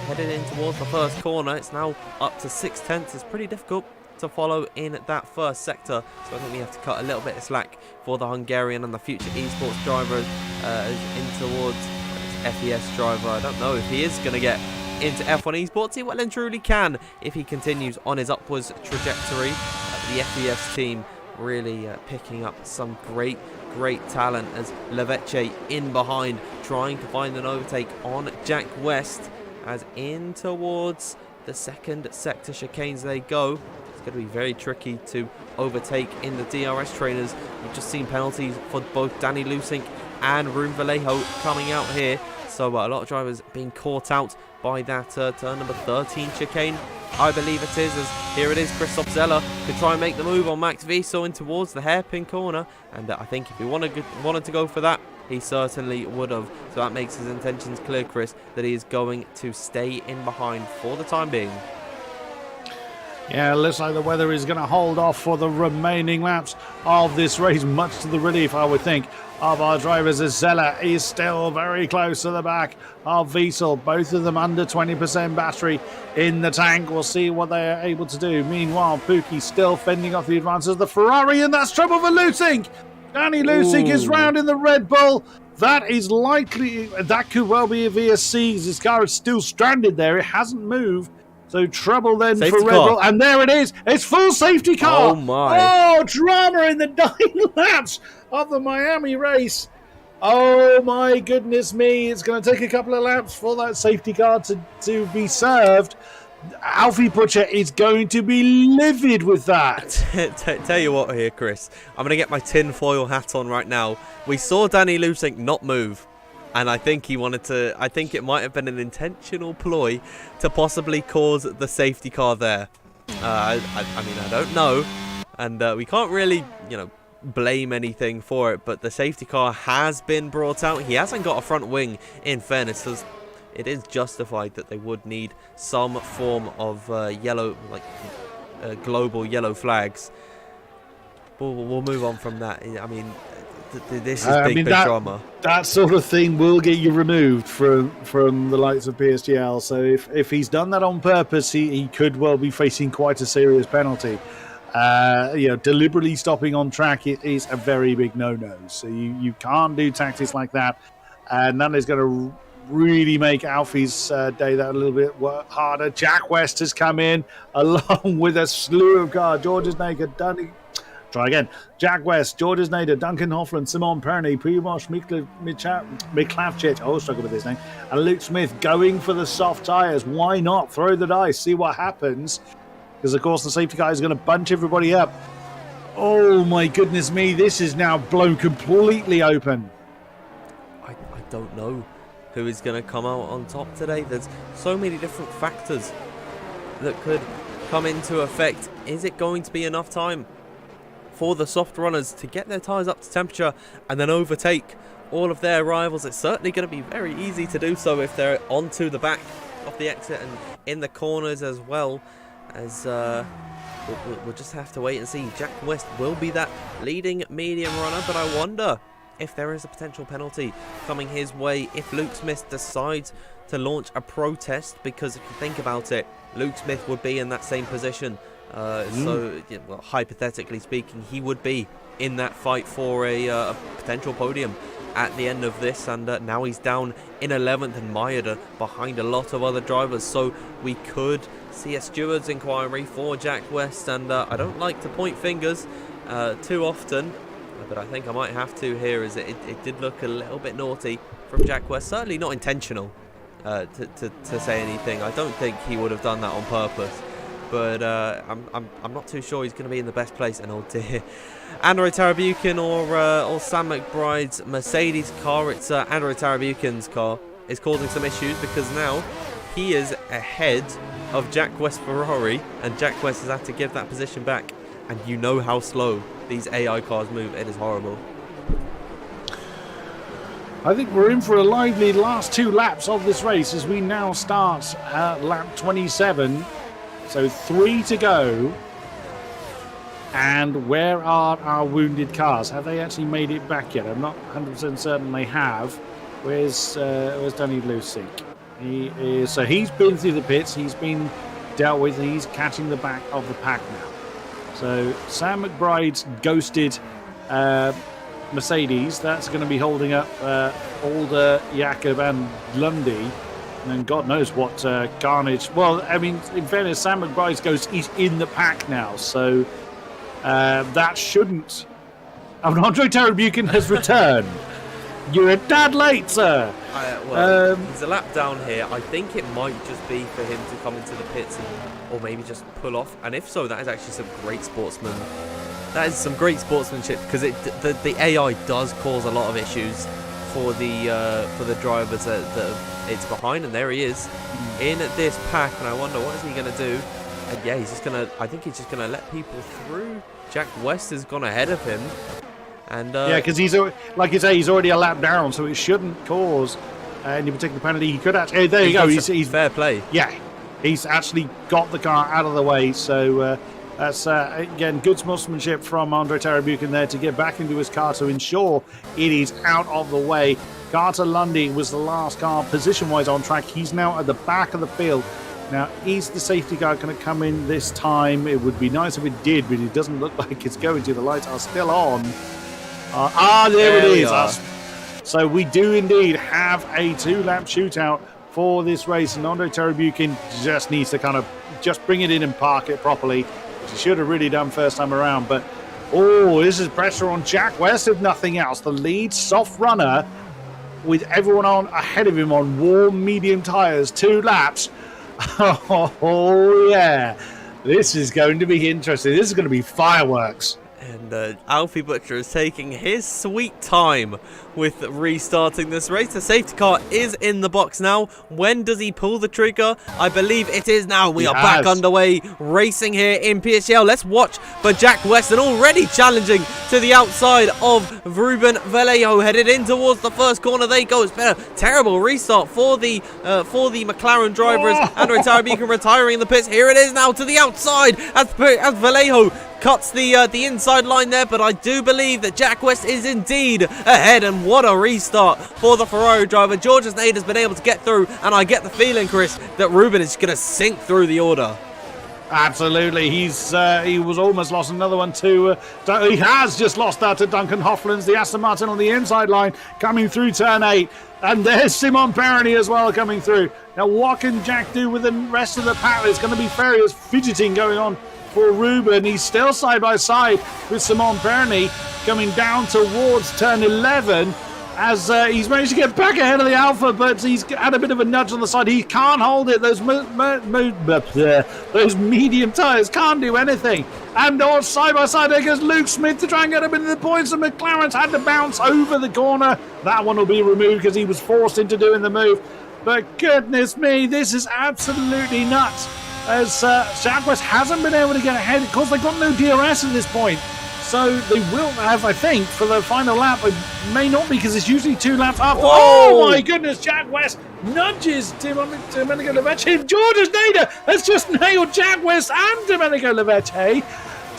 Headed in towards the first corner. It's now up to 6/10. It's pretty difficult to follow in that first sector. So I think we have to cut a little bit of slack for the Hungarian and the future esports driver in towards FES driver. I don't know if he is going to get into F1 esports. He well and truly can if he continues on his upwards trajectory. The FES team really picking up some great talent as Leveche in behind trying to find an overtake on Jack West as in towards the second sector chicanes they go. It's going to be very tricky to overtake in the DRS trainers. We've just seen penalties for both Danny Lusink and Rune Vallejo coming out here, so a lot of drivers being caught out by that turn number 13 chicane, I believe it is, as here it is, Christoph Zeller could try and make the move on Max Wiesel in towards the hairpin corner, and I think if he wanted to go for that, he certainly would have. So that makes his intentions clear, Chris, that he is going to stay in behind for the time being. Yeah, it looks like the weather is going to hold off for the remaining laps of this race, much to the relief, I would think, of our drivers, as Zeller is still very close to the back of Wiesel. Both of them under 20% battery in the tank. We'll see what they are able to do. Meanwhile, Pookie still fending off the advances of the Ferrari, and that's trouble for Lusink. Danny Lusink is round in the Red Bull. That is likely, that could well be a VSC. His car is still stranded there. It hasn't moved. So trouble then Safety for Red Bull, and there it is. It's full safety car. Oh my! Oh, drama in the dying laps of the Miami race. Oh my goodness me! It's going to take a couple of laps for that safety car to be served. Alfie Butcher is going to be livid with that. Tell you what here, Chris. I'm going to get my tinfoil hat on right now. We saw Danny Lusink not move. And I think he wanted to, I think it might have been an intentional ploy to possibly cause the safety car there. I mean, I don't know. And we can't really, blame anything for it. But the safety car has been brought out. He hasn't got a front wing, in fairness. So it is justified that they would need some form of yellow, global yellow flags. We'll move on from that. I mean, this is big drama. That sort of thing will get you removed from the likes of PSGL. So if he's done that on purpose, he could well be facing quite a serious penalty. Deliberately stopping on track is a very big no-no. So you can't do tactics like that, and that is going to really make Alfie's day that a little bit harder. Jack West has come in along with a slew of cars. Georges Nager, Jack West, Georges Nader, Duncan Hoffland, Simon Perney, Primoz Miklavcic, oh, struggle with his name, and Luke Smith going for the soft tyres. Why not? Throw the dice, see what happens. Because, of course, the safety car is going to bunch everybody up. Oh, my goodness me, this is now blown completely open. I don't know who is going to come out on top today. There's so many different factors that could come into effect. Is it going to be enough time for the soft runners to get their tyres up to temperature and then overtake all of their rivals? It's certainly going to be very easy to do so if they're onto the back of the exit and in the corners as well. As we'll just have to wait and see. Jack West will be that leading medium runner, but I wonder if there is a potential penalty coming his way if Luke Smith decides to launch a protest, because if you think about it, Luke Smith would be in that same position. So, hypothetically speaking, he would be in that fight for a potential podium at the end of this, and now he's down in 11th and mired behind a lot of other drivers. So we could see a steward's inquiry for Jack West, and I don't like to point fingers too often, but I think I might have to here, as it did look a little bit naughty from Jack West. Certainly not intentional to say anything. I don't think he would have done that on purpose. But I'm not too sure he's going to be in the best place. And oh dear, Andrei Tarabukin or Sam McBride's Mercedes car. It's Andrei Tarabukin's car is causing some issues, because now he is ahead of Jack West Ferrari, and Jack West has had to give that position back. And you know how slow these AI cars move. It is horrible. I think we're in for a lively last 2 laps of this race as we now start at lap 27. So 3 to go. And where are our wounded cars? Have they actually made it back yet? I'm not 100% certain they have. Where's Danny Lucy? So he's been through the pits. He's been dealt with. And he's catching the back of the pack now. So Sam McBride's ghosted Mercedes. That's going to be holding up Alder, Jakob and Lundy. And God knows what carnage. Well, I mean, in fairness, Sam McBride's ghost is in the pack now. So that shouldn't... I mean, Andre Tarabukin has returned. You're a tad late, sir. There's a lap down here. I think it might just be for him to come into the pits or maybe just pull off. And if so, that is actually some great sportsman. That is some great sportsmanship because the AI does cause a lot of issues for the drivers that it's behind. And there he is in this pack. And I wonder what is he going to do. And yeah, I think he's just gonna let people through. Jack West has gone ahead of him. And yeah, because he's, like you say, he's already a lap down, so it shouldn't cause any particular penalty. He could actually... there you go. He's fair play. Yeah, he's actually got the car out of the way. So that's, again, good sportsmanship from Andre Tarabukin there to get back into his car to ensure it is out of the way. Carter Lundy was the last car position-wise on track. He's now at the back of the field. Now, is the safety car going to come in this time? It would be nice if it did, but it doesn't look like it's going to. The lights are still on. There it is. So we do indeed have a 2-lap shootout for this race, and Andre Tarabukin just needs to kind of just bring it in and park it properly, which he should have really done first time around. But this is pressure on Jack West if nothing else. The lead soft runner with everyone on ahead of him on warm medium tyres, 2 laps. Oh yeah, this is going to be interesting. This is going to be fireworks. And Alfie Butcher is taking his sweet time with restarting this race. The safety car is in the box now. When does he pull the trigger? I believe it is now. We are back underway, racing here in PSGL. Let's watch for Jack West, and already challenging to the outside of Ruben Vallejo, headed in towards the first corner. They go. It's been a terrible restart for the McLaren drivers. Andre Tarabukin retiring in the pits. Here it is now to the outside as Vallejo cuts the inside line there, but I do believe that Jack West is indeed ahead, and what a restart for the Ferrari driver. George Nader has been able to get through, and I get the feeling, Chris, that Ruben is going to sink through the order. Absolutely. He was almost lost another one to... he has just lost that to Duncan Hofflands, the Aston Martin on the inside line, coming through turn 8. And there's Simon Perroni as well coming through. Now, what can Jack do with the rest of the pack? There's going to be various fidgeting going on for Ruben. He's still side by side with Simon Perroni coming down towards turn 11 as he's managed to get back ahead of the Alpha, but he's had a bit of a nudge on the side. He can't hold it. Those medium tyres can't do anything. And side by side there goes Luke Smith to try and get up into the points, and McLaren's had to bounce over the corner. That one will be removed because he was forced into doing the move. But goodness me, this is absolutely nuts. As Jack West hasn't been able to get ahead. Of course, they've got no DRS at this point. So they will have, I think, for the final lap. It may not be because it's usually 2 laps after. Whoa! Oh, my goodness. Jack West nudges Domenico Leveche. George Nader has just nailed Jack West and Domenico Leveche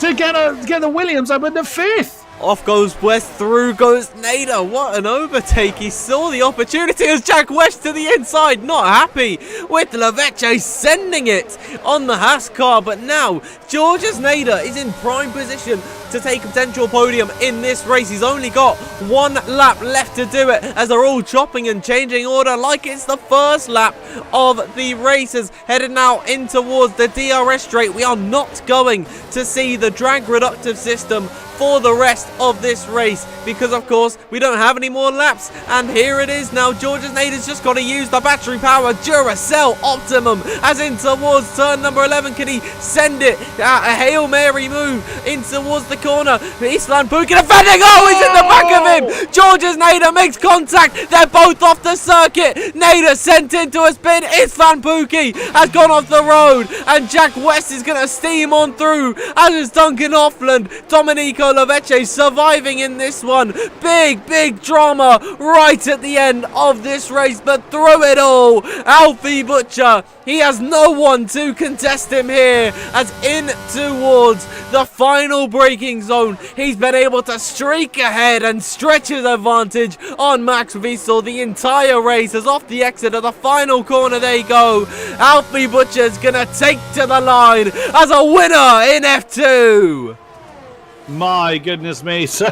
to get the Williams up in the 5th. Off goes West, through goes Nader. What an overtake. He saw the opportunity as Jack West to the inside. Not happy with Leveche sending it on the Haas car. But now, Georges Nader is in prime position to take a potential podium in this race. He's only got 1 lap left to do it as they're all chopping and changing order like it's the first lap of the races. Headed now in towards the DRS straight. We are not going to see the drag reductive system for the rest of this race, because of course we don't have any more laps. And here it is now. George's Nader's just got to use the battery power Duracell Optimum as in towards turn number 11. Can he send it? A Hail Mary move in towards the corner. Islan Puki defending. Oh, he's in the back of him. George's Nader makes contact. They're both off the circuit. Nader sent into a spin. Islan Puki has gone off the road, and Jack West is going to steam on through, as is Duncan Hoffland. Domenico Leveche surviving in this one. Big drama right at the end of this race, but through it all, Alfie Butcher, he has no one to contest him here, as in towards the final braking zone, he's been able to streak ahead and stretch his advantage on Max Wiesel the entire race, as off the exit of the final corner they go. Alfie Butcher's gonna take to the line as a winner in F2. My goodness me. So,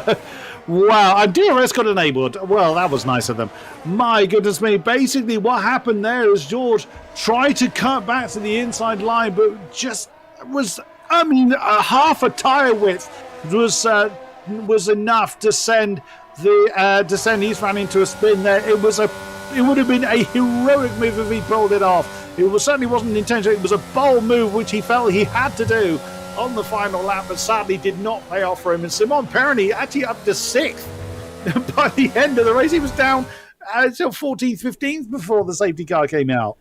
wow, and DRS got enabled. Well, that was nice of them. My goodness me. Basically, what happened there is George tried to cut back to the inside line, but just was, a half a tyre width was enough to send Eastman into a spin there. It would have been a heroic move if he pulled it off. Certainly wasn't intentional. It was a bold move which he felt he had to do on the final lap, but sadly did not pay off for him. And Simon Perny actually up to 6th by the end of the race. He was down until 14th, 15th before the safety car came out.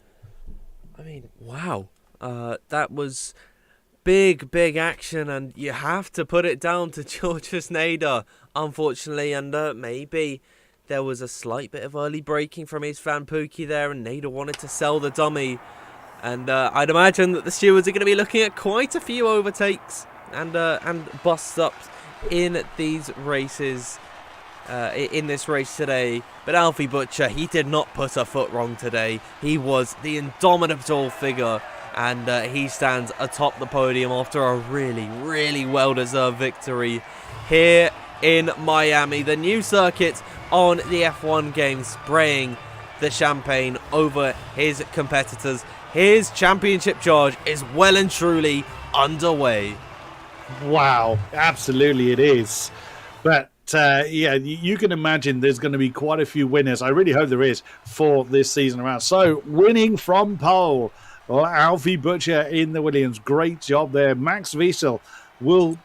I mean, wow. That was big action, and you have to put it down to Georges Nader, unfortunately. And maybe there was a slight bit of early braking from Isfan Puki there, and Nader wanted to sell the dummy. And I'd imagine that the stewards are going to be looking at quite a few overtakes and bust-ups in these races, in this race today. But Alfie Butcher, he did not put a foot wrong today. He was the indomitable figure, and he stands atop the podium after a really well-deserved victory here in Miami. The new circuit on the F1 game, spraying the champagne over his competitors. His championship charge is well and truly underway. Wow, absolutely it is. But yeah, you can imagine there's going to be quite a few winners. I really hope there is for this season around. So, winning from pole, Alfie Butcher in the Williams. Great job there. Max Wiesel will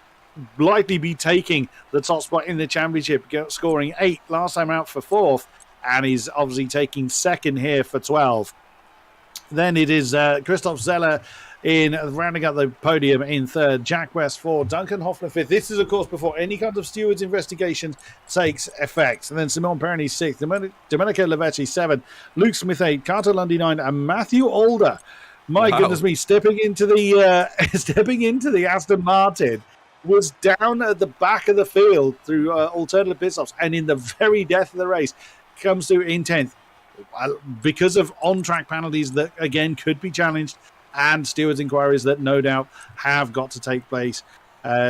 likely be taking the top spot in the championship, scoring 8 last time out for 4th, and he's obviously taking 2nd here for 12. Then it is Christoph Zeller in rounding up the podium in 3rd, Jack West 4th, Duncan Hoffler 5th. This is, of course, before any kind of stewards investigation takes effect. And then Simon Perny 6th, Domenico Leveche 7th, Luke Smith 8th, Carter Lundy 9th, and Matthew Alder. My goodness me, stepping into the Aston Martin, was down at the back of the field through alternative pit stops, and in the very death of the race comes to in 10th. Because of on-track penalties that, again, could be challenged, and stewards' inquiries that no doubt have got to take place.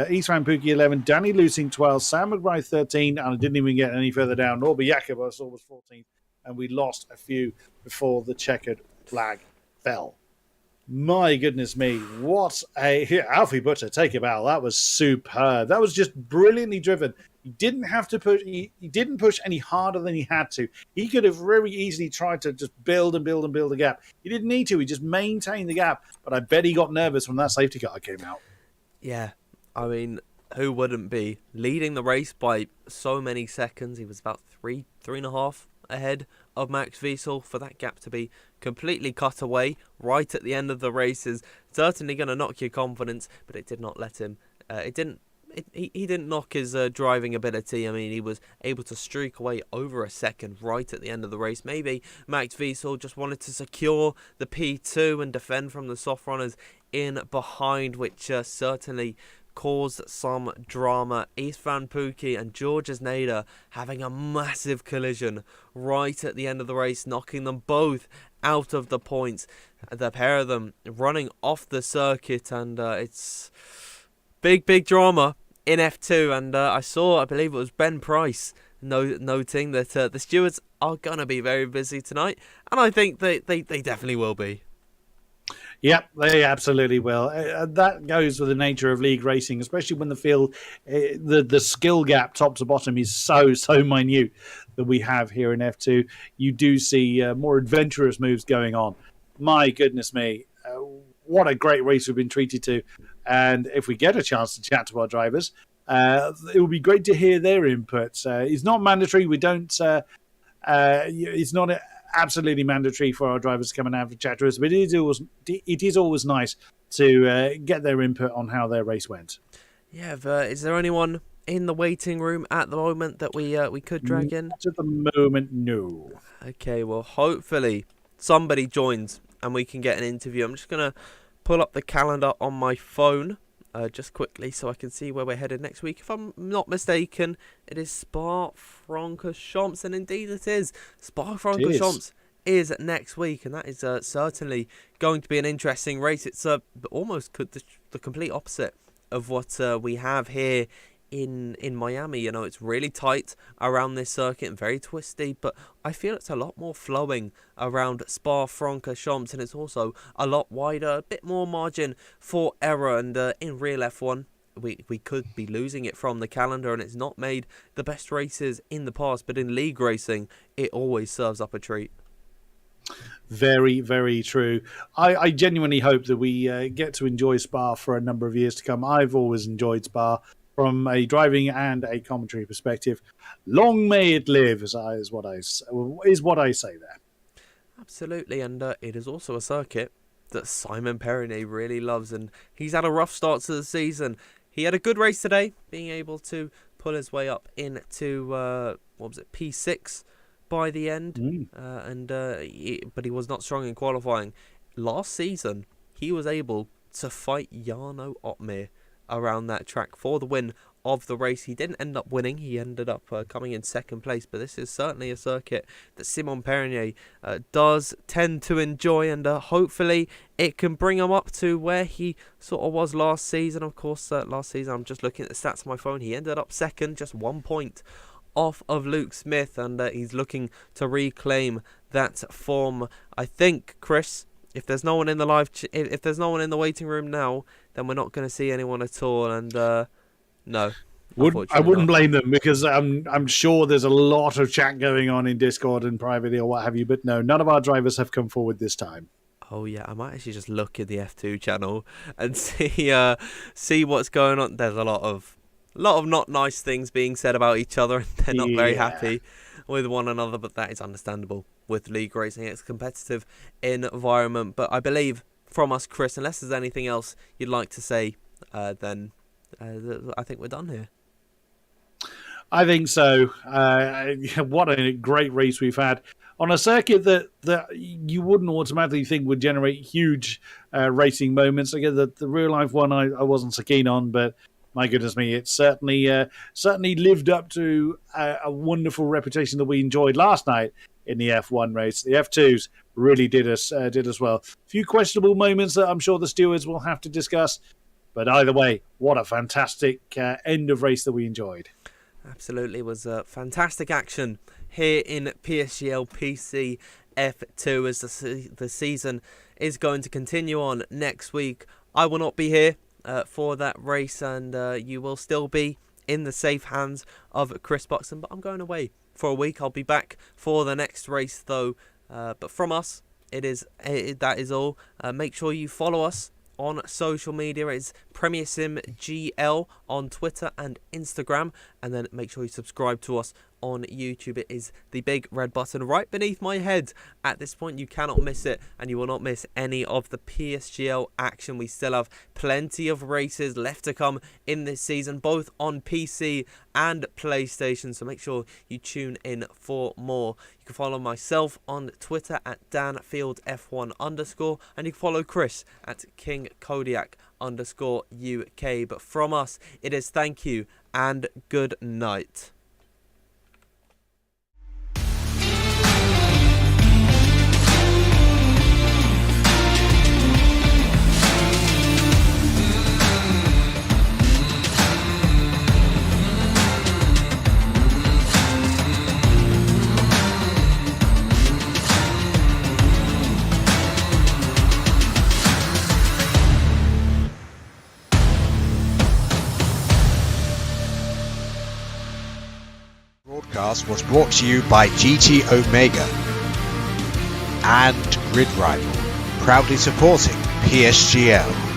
Eastman Puki 11, Danny Lusing 12, Sam McBride 13, and I didn't even get any further down. Norby Jakob I saw was 14th, and we lost a few before the checkered flag fell. My goodness me, what a... Alfie Butcher, take a bow. That was superb. That was just brilliantly driven. He didn't have to push. He didn't push any harder than he had to. He could have very easily tried to just build a gap. He didn't need to. He just maintained the gap. But I bet he got nervous when that safety car came out. Yeah, I mean, who wouldn't be? Leading the race by so many seconds. He was about three and a half ahead of Max Wiesel. For that gap to be completely cut away right at the end of the race is certainly going to knock your confidence. But it did not let him. He didn't knock his driving ability. I mean, he was able to streak away over a second right at the end of the race. Maybe Max Wiesel just wanted to secure the P2 and defend from the soft runners in behind, which certainly caused some drama. Istvan Puki and Georges Nader having a massive collision right at the end of the race, knocking them both out of the points. The pair of them running off the circuit, and it's big drama in F2. And I believe it was Ben Price noting that the stewards are going to be very busy tonight, and I think they definitely will be. Yep, they absolutely will. That goes with the nature of league racing, especially when the field, the skill gap top to bottom is so minute that we have here in F2. You do see more adventurous moves going on. My goodness me, what a great race we've been treated to! And if we get a chance to chat to our drivers, it would be great to hear their input. It's not mandatory. We don't. It's not absolutely mandatory for our drivers to come and have a chat to us, but it is always nice to get their input on how their race went. Yeah, is there anyone in the waiting room at the moment that we could drag in? Not at the moment, no. Okay, well, hopefully somebody joins and we can get an interview. I'm just going to pull up the calendar on my phone just quickly so I can see where we're headed next week. If I'm not mistaken, it is Spa-Francorchamps, and indeed it is. Spa-Francorchamps is next week, and that is certainly going to be an interesting race. It's almost the complete opposite of what we have here in Miami. You know, it's really tight around this circuit and very twisty, but I feel it's a lot more flowing around Spa-Francorchamps, and it's also a lot wider, a bit more margin for error, and in real F1 we could be losing it from the calendar, and it's not made the best races in the past, but in league racing it always serves up a treat. Very, very true. I genuinely hope that we get to enjoy Spa for a number of years to come. I've always enjoyed Spa from a driving and a commentary perspective. Long may it live, is what I say there. Absolutely, and it is also a circuit that Simon Perrine really loves, and he's had a rough start to the season. He had a good race today, being able to pull his way up into P6 by the end, but he was not strong in qualifying. Last season, he was able to fight Jarno Opmeer around that track for the win of the race. He didn't end up winning. He ended up coming in second place, but this is certainly a circuit that Simon Perrine does tend to enjoy, and hopefully it can bring him up to where he sort of was last season. Of course, last season, I'm just looking at the stats on my phone, he ended up second, just 1 point off of Luke Smith, and he's looking to reclaim that form. I think, Chris, if there's no one in the if there's no one in the waiting room now, then we're not going to see anyone at all. And no, I wouldn't blame them, because I'm sure there's a lot of chat going on in Discord and privately or what have you. But no, none of our drivers have come forward this time. Oh yeah, I might actually just look at the F2 channel and see what's going on. There's a lot of not nice things being said about each other, and they're not very happy with one another, but that is understandable with league racing. It's a competitive environment, but I believe from us, Chris, unless there's anything else you'd like to say, then I think we're done here. I think so. What a great race we've had on a circuit that you wouldn't automatically think would generate huge racing moments. Again, the real life one I wasn't so keen on, but my goodness me, it certainly lived up to a wonderful reputation that we enjoyed last night in the F1 race. The F2s really did us well. A few questionable moments that I'm sure the stewards will have to discuss, but either way, what a fantastic end of race that we enjoyed. Absolutely, it was fantastic action here in PSGL PC F2 as the season is going to continue on next week. I will not be here for that race, and you will still be in the safe hands of Chris Buxton, but I'm going away for a week. I'll be back for the next race though, but from us that is all. Make sure you follow us on social media. It's Premier Sim GL on Twitter and Instagram, and then make sure you subscribe to us on YouTube. It is the big red button right beneath my head. At this point, you cannot miss it, and you will not miss any of the PSGL action. We still have plenty of races left to come in this season, both on PC and PlayStation, so make sure you tune in for more. You can follow myself on Twitter at DanFieldF1_, and you can follow Chris at KingKodiak_UK. But from us, it is thank you and good night. podcast was brought to you by GT Omega and Grid Rival, proudly supporting PSGL.